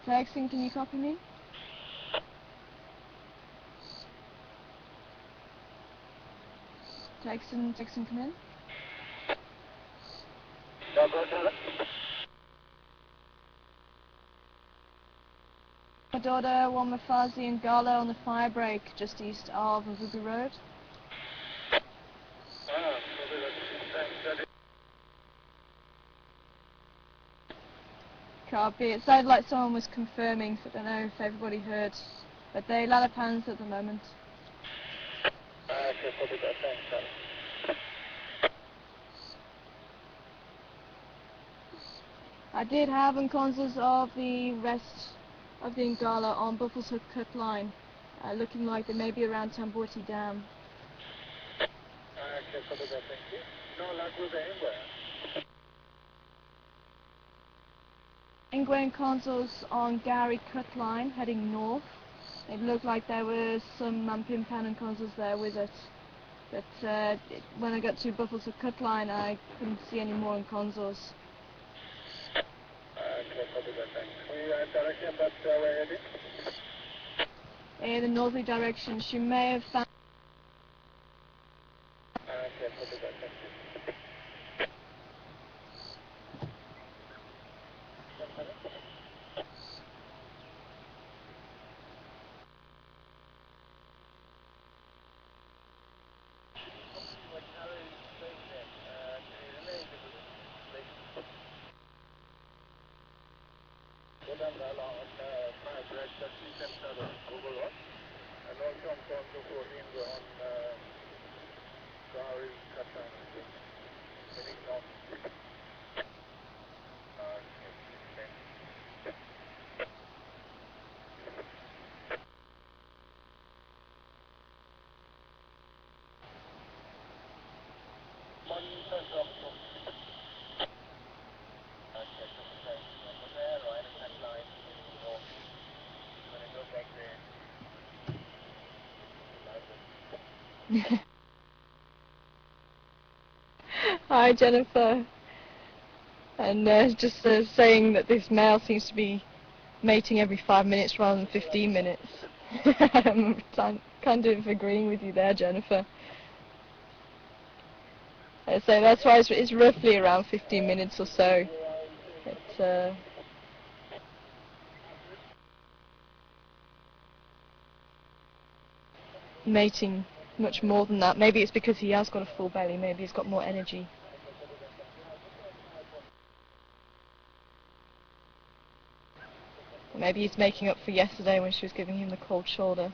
Texting, can you copy me? Texting, come in. My daughter, one Mafazi and Gala on the fire break just east of Ruby Road. Copy. It sounded like someone was confirming, so I don't know if everybody heard. But they Lalapans at the moment. Okay, copy that. Thanks, I did have encounters of the rest of the Ngala on Buffalo's Hook Cut line, looking like they may be around Tamborti Dam. Okay, copy that. Thank you. No luck with the Ingwe encounters on Gary Cut line heading north. It looked like there were some Pimpan encounters there with it. But when I got to Buffalo's Hook Cut line, I couldn't see any more encounters. Okay, copy that. Thanks. We direction that way heading? In the northerly direction, she may have found. Okay, copy that. Thank you. Hi Jennifer, and just saying that this male seems to be mating every 5 minutes rather than 15 minutes. I'm kind of agreeing with you there, Jennifer. So that's why it's roughly around 15 minutes or so. It's mating much more than that. Maybe it's because he has got a full belly, maybe he's got more energy. Maybe he's making up for yesterday when she was giving him the cold shoulder.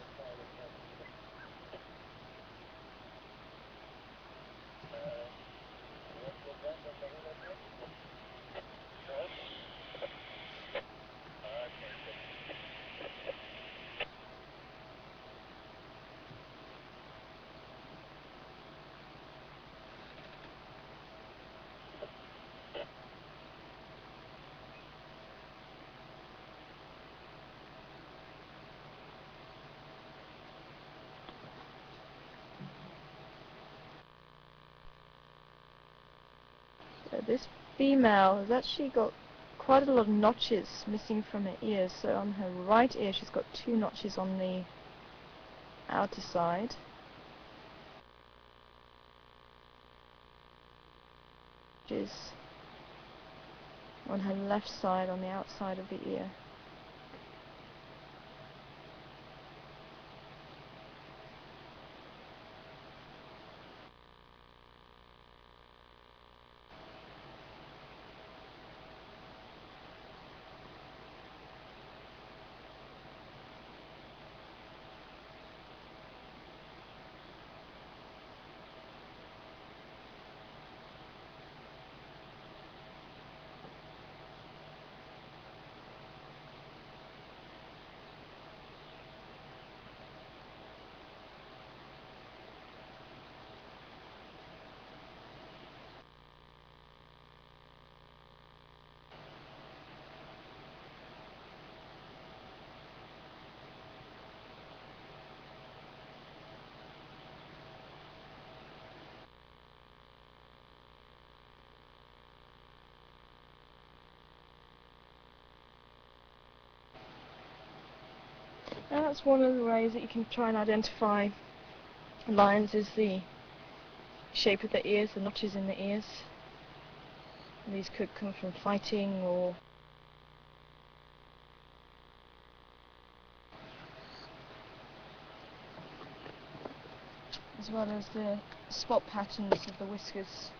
So this female has actually got quite a lot of notches missing from her ears. So on her right ear she's got 2 notches on the outer side. Notches on her left side on the outside of the ear. Now that's one of the ways that you can try and identify lions, is the shape of the ears, the notches in the ears. And these could come from fighting, or as well as the spot patterns of the whiskers.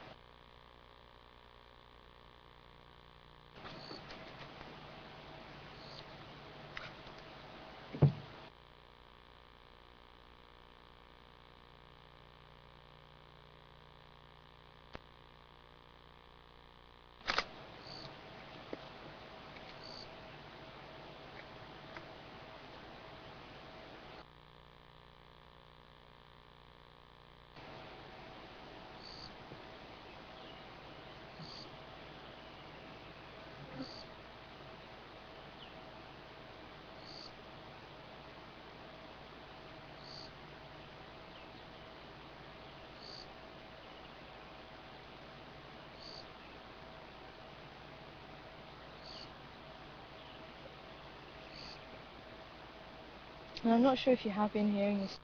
And I'm not sure if you have been hearing this.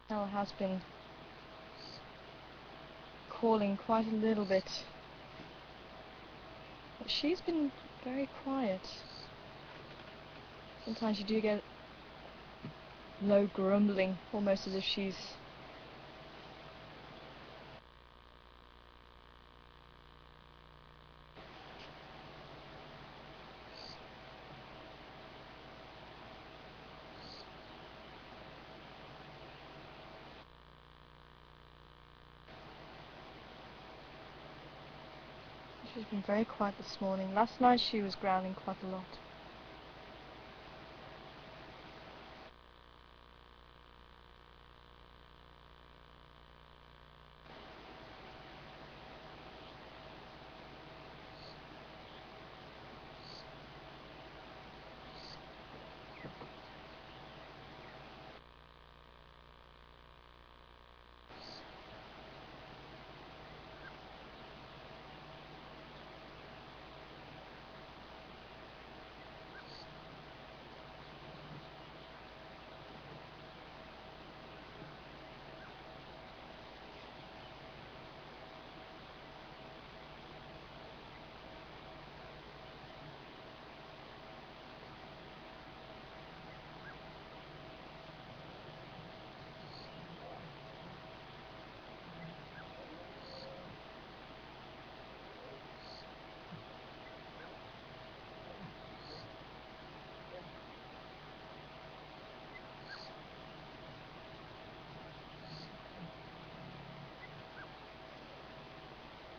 Bell has been calling quite a little bit, but she's been very quiet. Sometimes you do get low grumbling, almost as if she's she's been very quiet this morning. Last night she was growling quite a lot.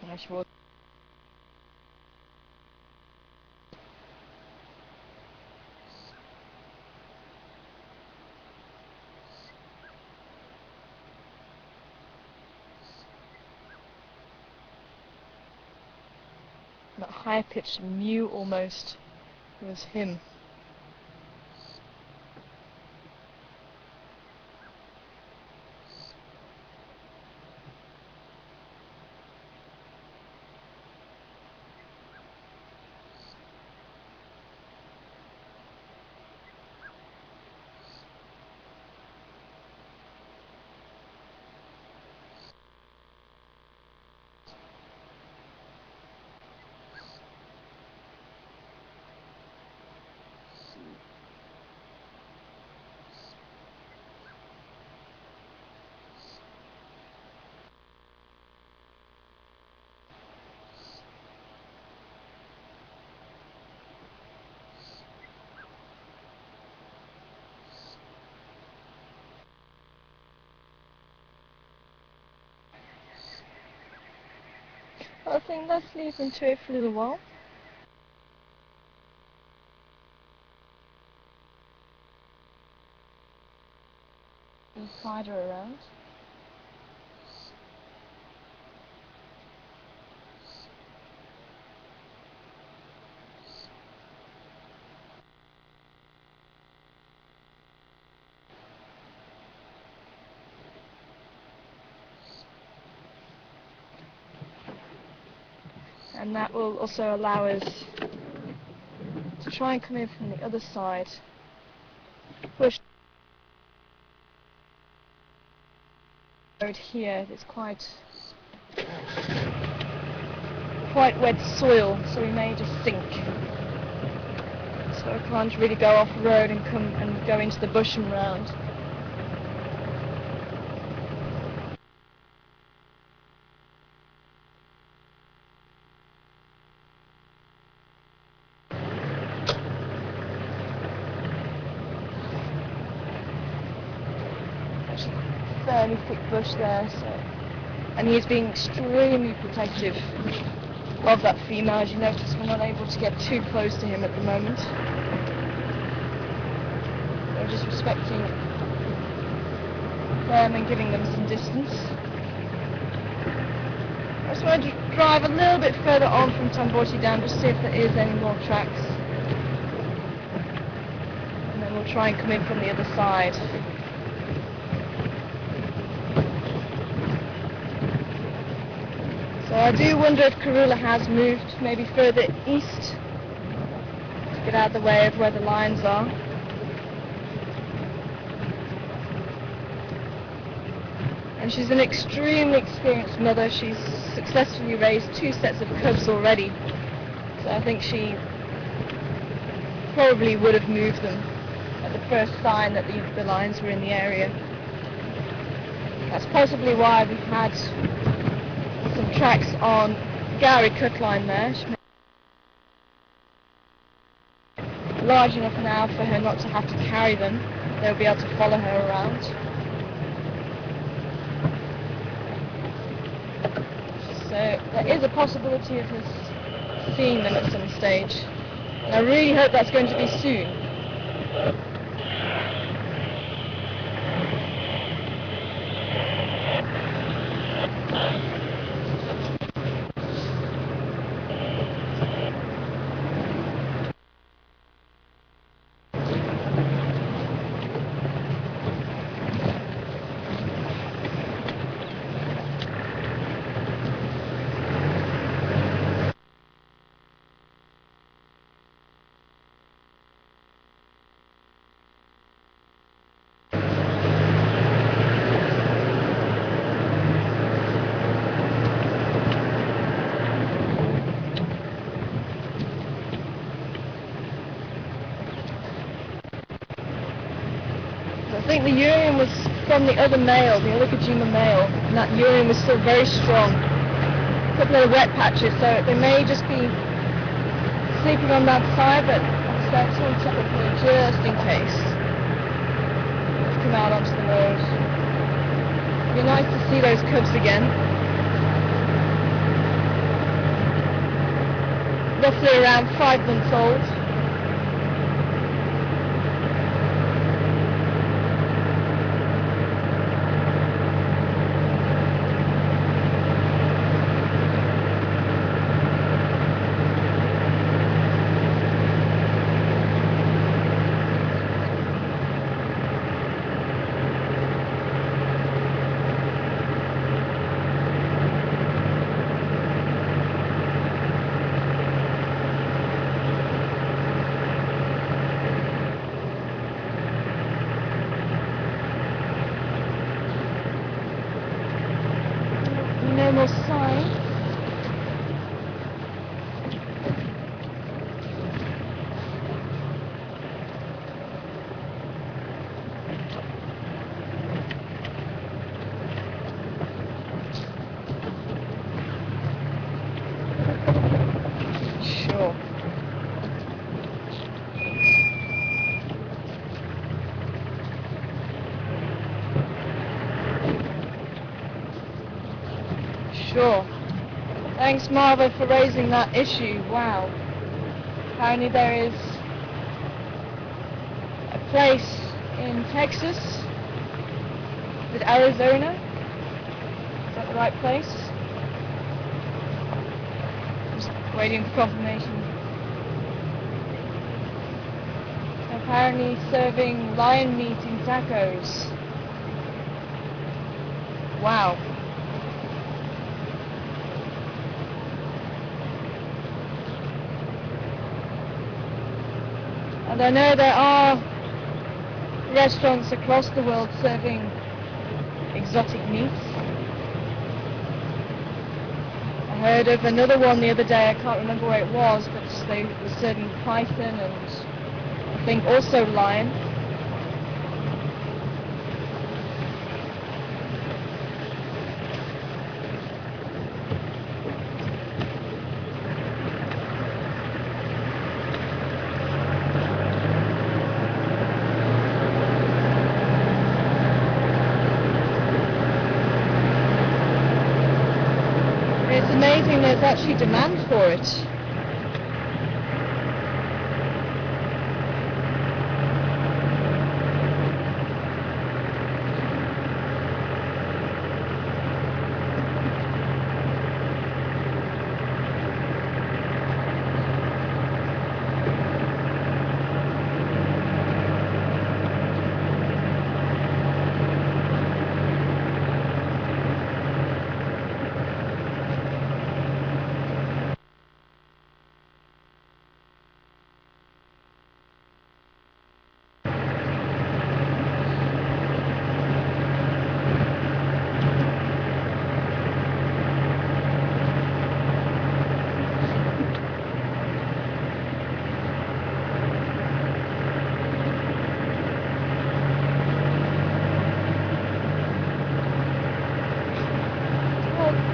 Yeah, she was. That high-pitched mew almost was him. I think let's leave them to it for a little while. And find her around. And that will also allow us to try and come in from the other side. Bush road here, it's quite wet soil, so we may just sink. So I can't really go off the road and come and go into the bush and round. Fairly thick bush there, so, and he's being extremely protective of that female. As you notice, we're not able to get too close to him at the moment. We're just respecting them and giving them some distance. I just want to drive a little bit further on from Tambochi down, just see if there is any more tracks, and then we'll try and come in from the other side. So I do wonder if Karula has moved maybe further east to get out of the way of where the lions are. And she's an extremely experienced mother. She's successfully raised 2 sets of cubs already. So I think she probably would have moved them at the first sign that the lions were in the area. That's possibly why we've had some tracks on Gowrie cut line there. Large enough now for her not to have to carry them. They'll be able to follow her around. So there is a possibility of us seeing them at some stage. And I really hope that's going to be soon. I think the urine was from the other male, the other Kajima male, and that urine was still very strong. A couple of wet patches, so they may just be sleeping on that side, but I just want to check with me just in case. Let's come out onto the road. It'd be nice to see those cubs again. Roughly around 5 months old. No more sign. Sure. Sure. Thanks, Marva, for raising that issue. Wow. Apparently there is a place in Texas with Arizona. Is that the right place? Just waiting for confirmation. Apparently serving lion meat in tacos. Wow. And I know there are restaurants across the world serving exotic meats. I heard of another one the other day, I can't remember where it was, but they were serving python and I think also lion. It's amazing there's actually demand for it.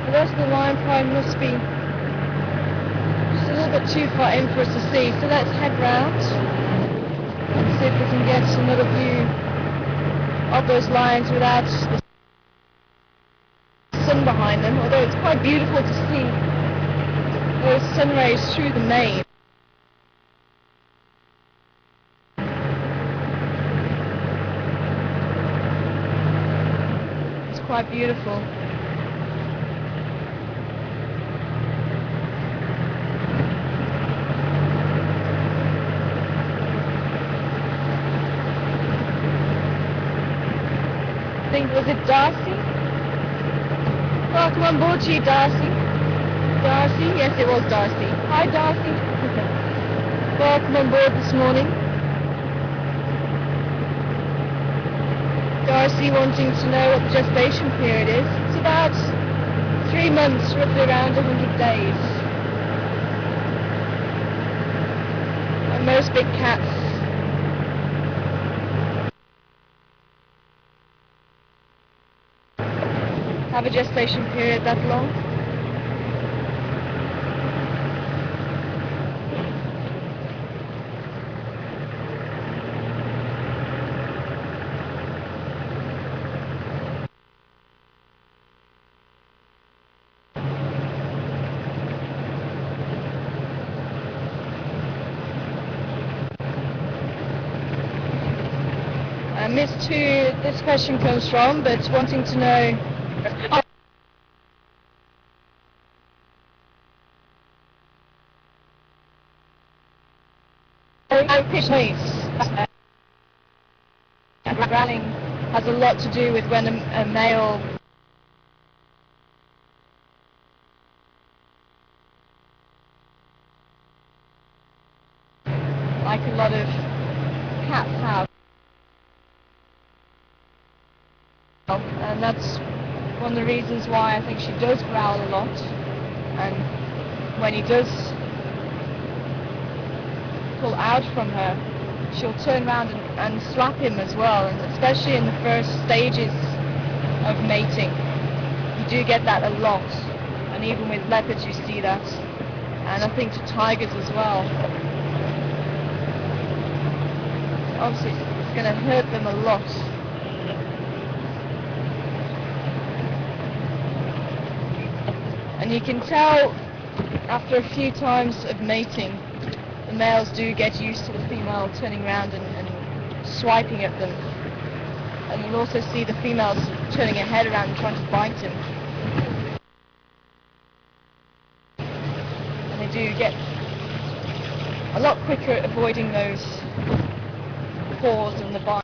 The rest of the line probably must be just a little bit too far in for us to see, so let's head round and see if we can get another view of those lions without the sun behind them, although it's quite beautiful to see those sun rays through the mane. It's quite beautiful. I think, was it Darcy? Welcome on board to you, Darcy. Darcy? Yes, it was Darcy. Hi, Darcy. Welcome on board this morning. Darcy wanting to know what the gestation period is. It's about 3 months, roughly around 100 days. And most big cats have a gestation period that long. I missed who this question comes from, but wanting to know. Growling has a lot to do with when a male like a lot of cats have, and that's one of the reasons why I think she does growl a lot, and when he does pull out from her, she'll turn around and slap him as well, and especially in the first stages of mating. You do get that a lot, and even with leopards you see that, and I think to tigers as well. Obviously it's going to hurt them a lot. And you can tell after a few times of mating, the males do get used to the female turning around and swiping at them. And you'll also see the females turning her head around and trying to bite him. And they do get a lot quicker at avoiding those paws and the bites.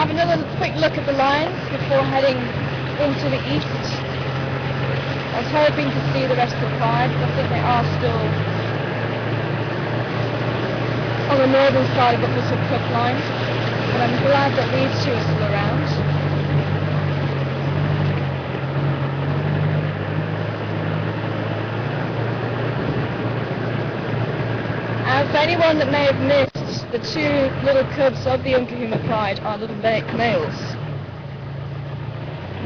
have another quick look at the lines before heading into the east. I was hoping to see the rest of the Pride, but I think they are still on the northern side of the Little Cook line. But I'm glad that these two are still around. And for anyone that may have missed, the two little cubs of the Unkahuma Pride are little males.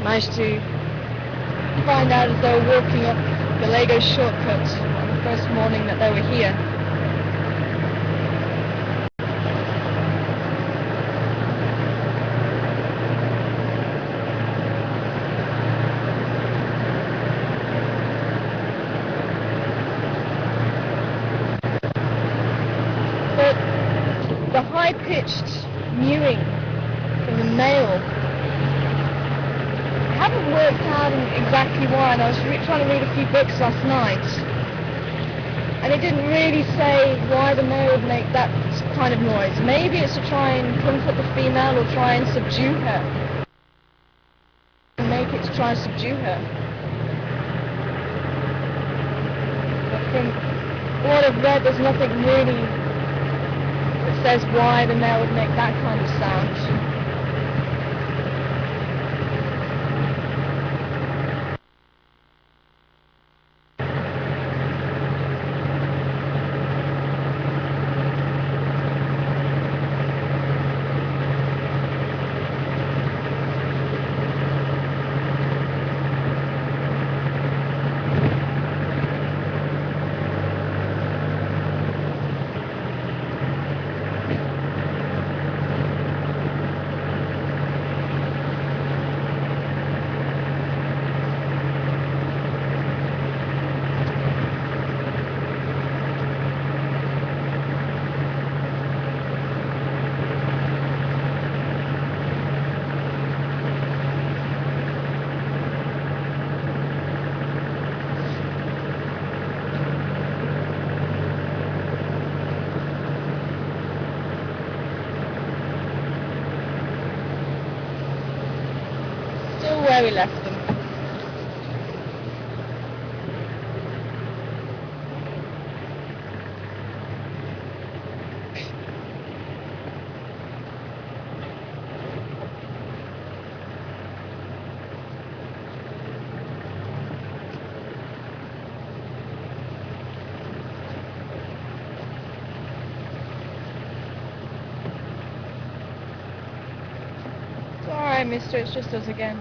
Managed to find out as they were walking up the Lagos shortcut on the first morning that they were here. But the high-pitched mewing from the male, I haven't worked out exactly why, and I was trying to read a few books last night, and it didn't really say why the male would make that kind of noise. Maybe it's to try and comfort the female or try and subdue her. Make it to try and subdue her. But from what I've read, there's nothing really that says why the male would make that kind of sound. Where we left them. It's alright, mister, it's just us again.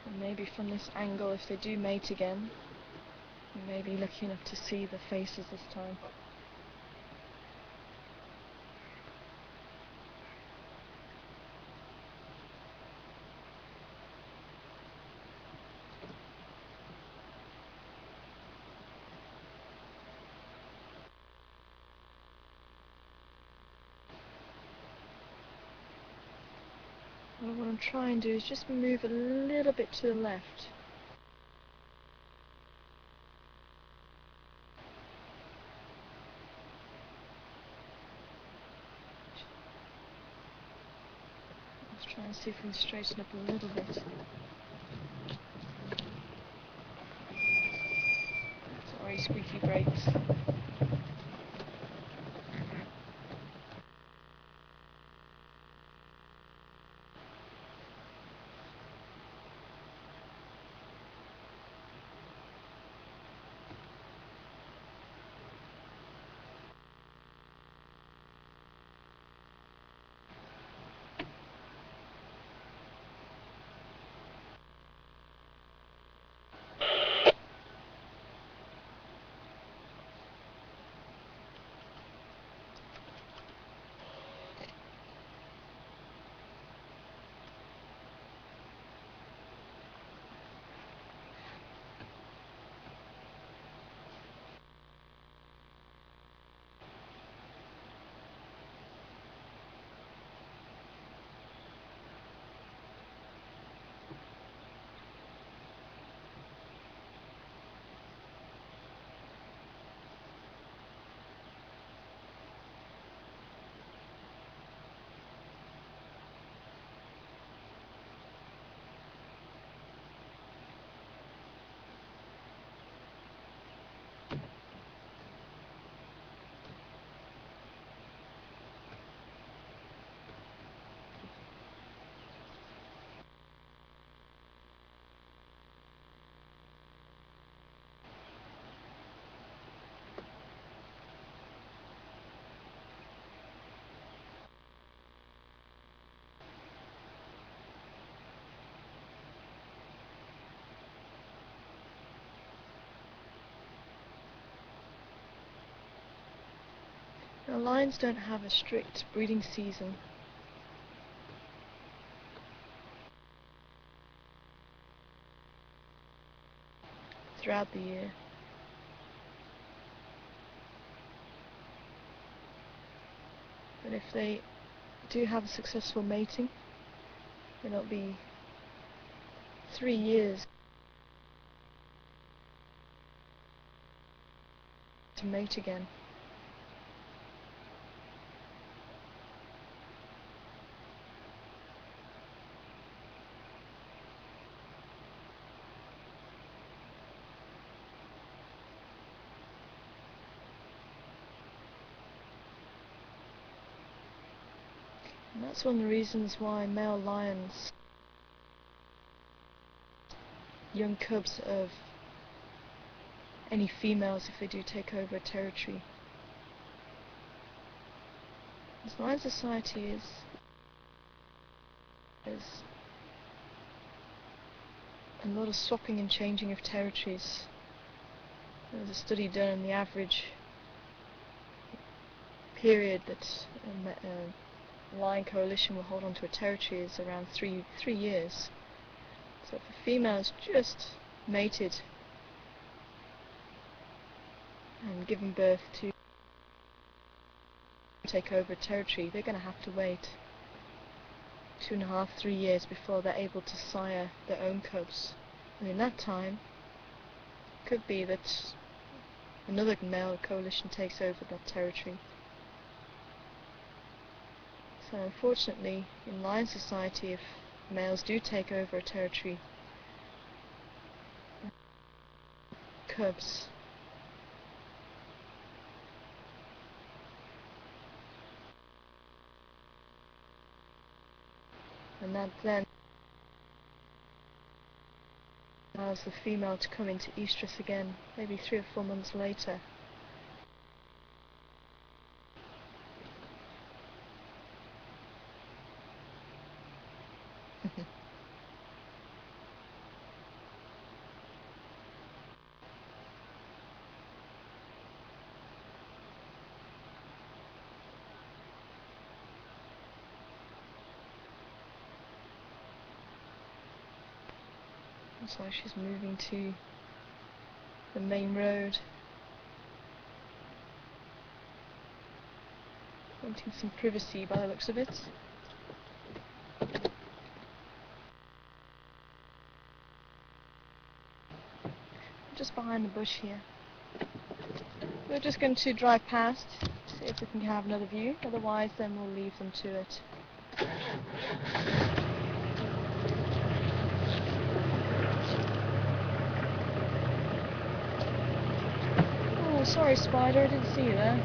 And maybe from this angle, if they do mate again, we may be lucky enough to see the faces this time. Well, what I'm trying to do is just move a little bit to the left. Let's try and see if we can straighten up a little bit. Sorry, squeaky brakes. Now, lions don't have a strict breeding season. Throughout the year. But if they do have a successful mating, then it'll be 3 years to mate again. And that's one of the reasons why male lions, young cubs of any females, if they do take over a territory, as lion society is a lot of swapping and changing of territories. There was a study done on the average period that a lion coalition will hold on to a territory is around three years. So if a female is just mated and given birth to take over a territory, they're going to have to wait 2.5, 3 years before they're able to sire their own cubs. And in that time, it could be that another male coalition takes over that territory. So unfortunately, in lion society, if males do take over a territory, cubs and that then allows the female to come into estrus again, maybe 3 or 4 months later. Looks like she's moving to the main road, wanting some privacy by the looks of it. Just behind the bush here. We're just going to drive past, see if we can have another view, otherwise then we'll leave them to it. Oh, sorry Spider, I didn't see you there.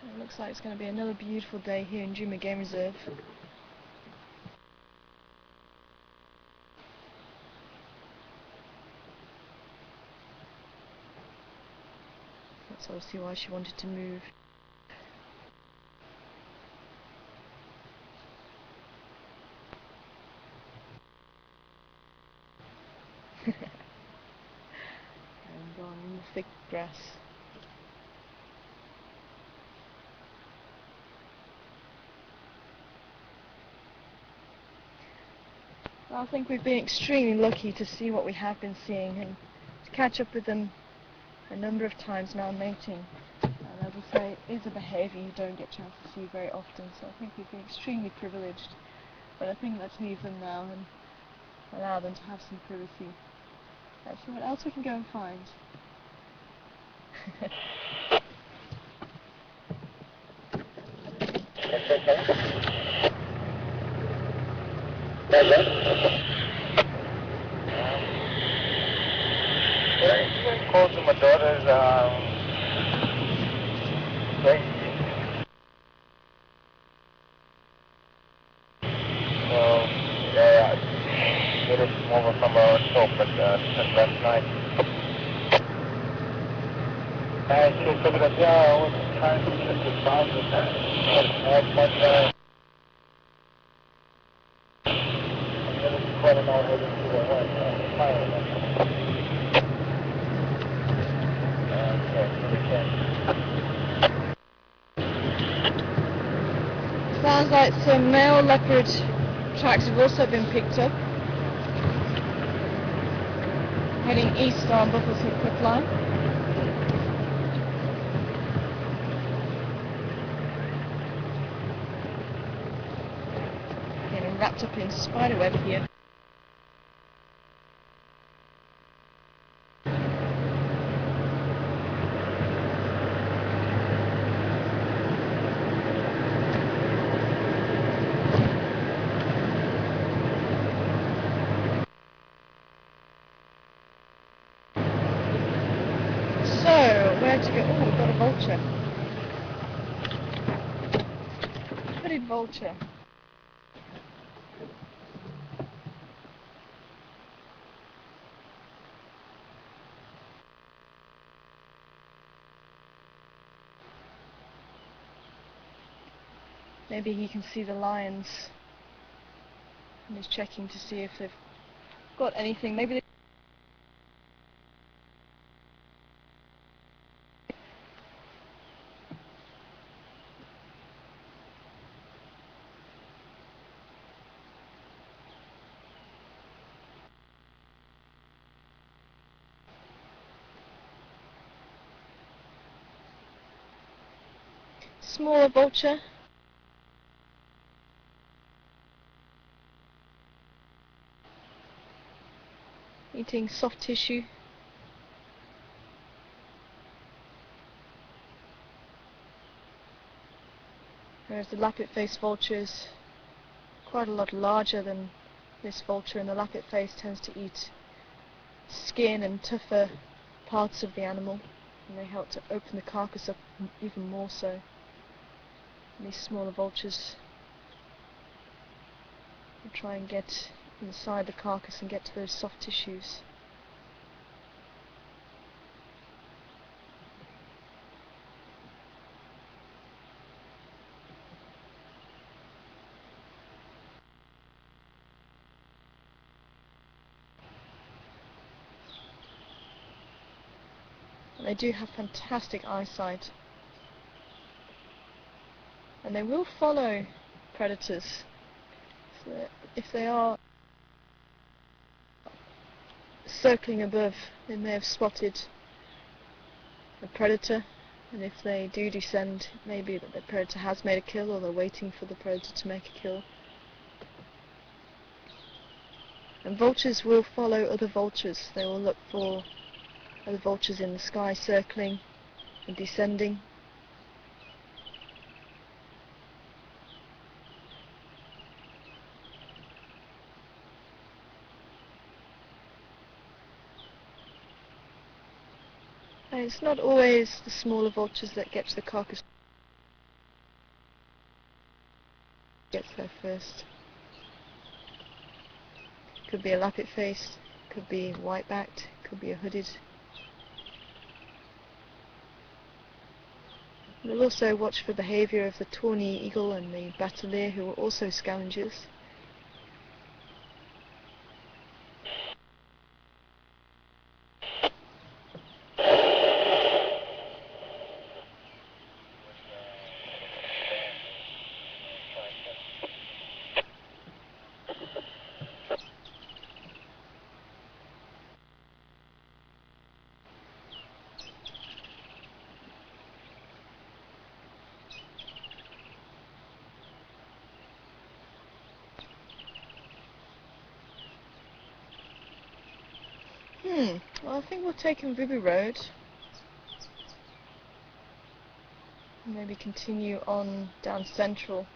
It looks like it's going to be another beautiful day here in Juma Game Reserve. That's obviously why she wanted to move. And on in the thick grass. I think we've been extremely lucky to see what we have been seeing and to catch up with them a number of times now mating. And as I say, it is a behaviour you don't get a chance to see very often, so I think we'd be extremely privileged. But I think let's leave them now and allow them to have some privacy. Let's see what else we can go and find. I called to my daughter's place. So, yeah, I did it over from our shop, but since last night. She took it up, yeah, I was trying to get the sound of that. But I'm going to be calling out heading to the fire. Sounds like some male leopard tracks have also been picked up. Heading east on Buffelshoek Quicklime. Getting wrapped up in spiderweb here. Where to go? Oh, we've got a vulture. Hooded vulture. Maybe he can see the lions and he's checking to see if they've got anything. Maybe they smaller vulture. Eating soft tissue. Whereas the lappet-faced vulture is quite a lot larger than this vulture, and the lappet-face tends to eat skin and tougher parts of the animal, and they help to open the carcass up even more so. And these smaller vultures will try and get inside the carcass and get to those soft tissues. They do have fantastic eyesight, and they will follow predators. So if they are circling above, they may have spotted a predator, and if they do descend, it may be that the predator has made a kill, or they're waiting for the predator to make a kill. And vultures will follow other vultures. They will look for other vultures in the sky circling and descending. And it's not always the smaller vultures that get to the carcass gets there first. Could be a lappet-faced, could be white-backed, could be a hooded. We'll also watch for behaviour of the tawny eagle and the batelier, who are also scavengers. Well, I think we'll take Mvubu Road. Maybe continue on down Central.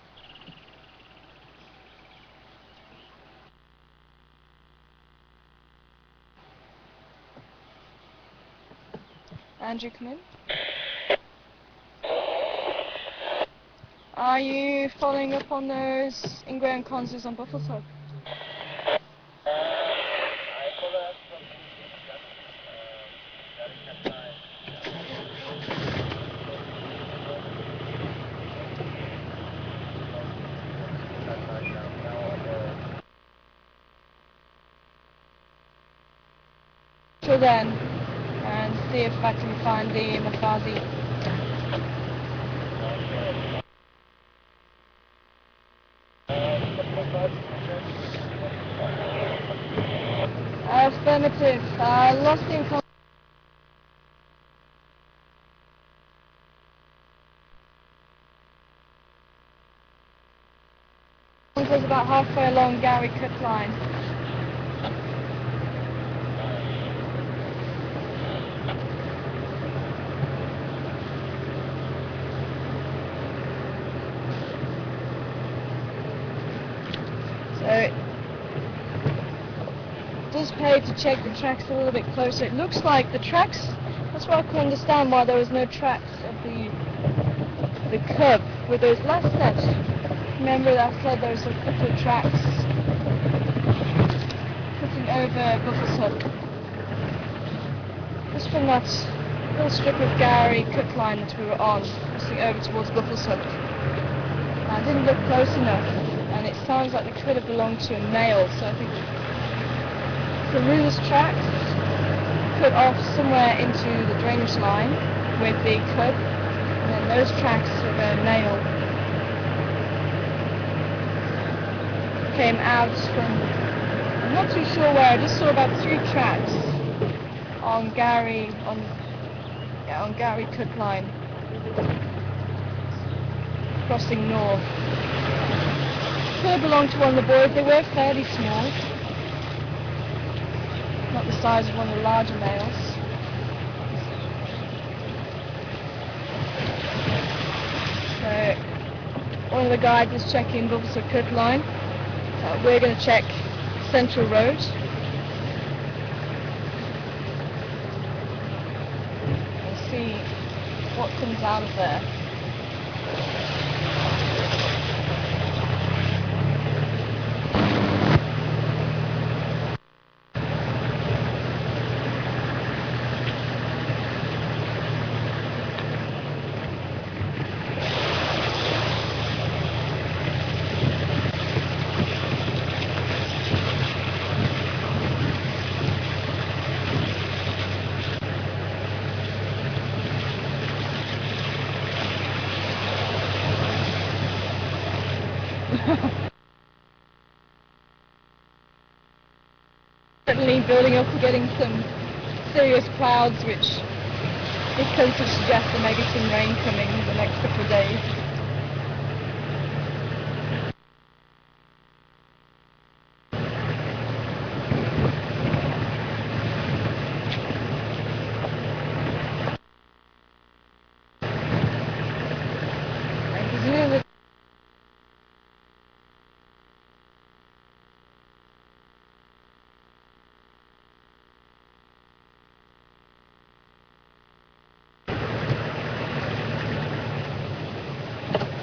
Andrew, come in. Are you following up on those Ingwe and Konzus on Buffalo's Hook? Till then, and see if I can find the Mafazi. Affirmative. Lost in contact. Was about halfway along Gary Cook line. So it does pay to check the tracks a little bit closer. It looks like the tracks, that's why I couldn't understand why there was no tracks of the curb with those last steps. Remember that I said there was a couple of tracks putting over Buffalo's Hook. Just from that little strip of Gary Cook line that we were on, crossing over towards Buffalo's Hook. I didn't look close enough, and it sounds like they could have belonged to a male, so I think the Ruler's tracks cut off somewhere into the drainage line with the curb, and then those tracks of a male came out from, I'm not too sure where, I just saw about 3 tracks on Gary Cook line crossing north. Could have belonged to one of the boys. They were fairly small, not the size of one of the larger males. So one of the guides is checking Buffalo's Hook Cook line. We're going to check Central Road. And see what comes out of there. Certainly building up to getting some serious clouds, which is going to suggest there may be some rain coming in the next couple of days. And presumably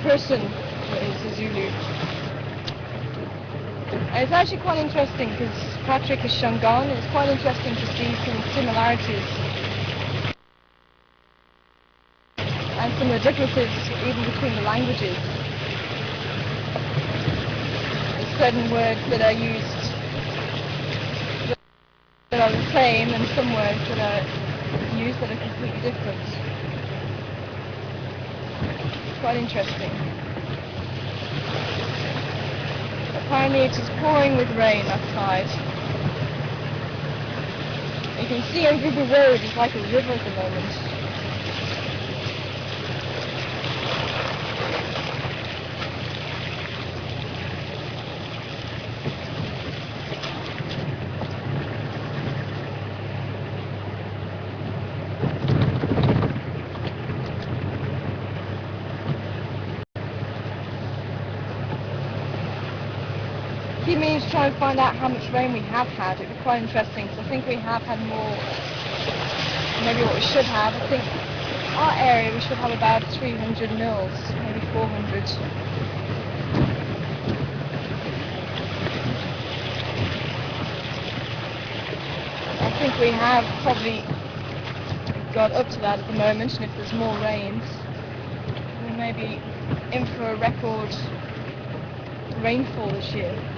person is a Zulu. And it's actually quite interesting because Patrick is Shangaan, and it's quite interesting to see some similarities and some of the differences even between the languages. There's certain words that are used that are the same, and some words that are used that are completely different. Quite interesting. Apparently it is pouring with rain outside. You can see Mvubu Road is like a river at the moment. keep meaning to try and find out how much rain we have had. It'd be quite interesting, because I think we have had more, maybe what we should have. I think our area we should have about 300 mils, maybe 400. I think we have probably got up to that at the moment, and if there's more rains, we may be in for a record rainfall this year.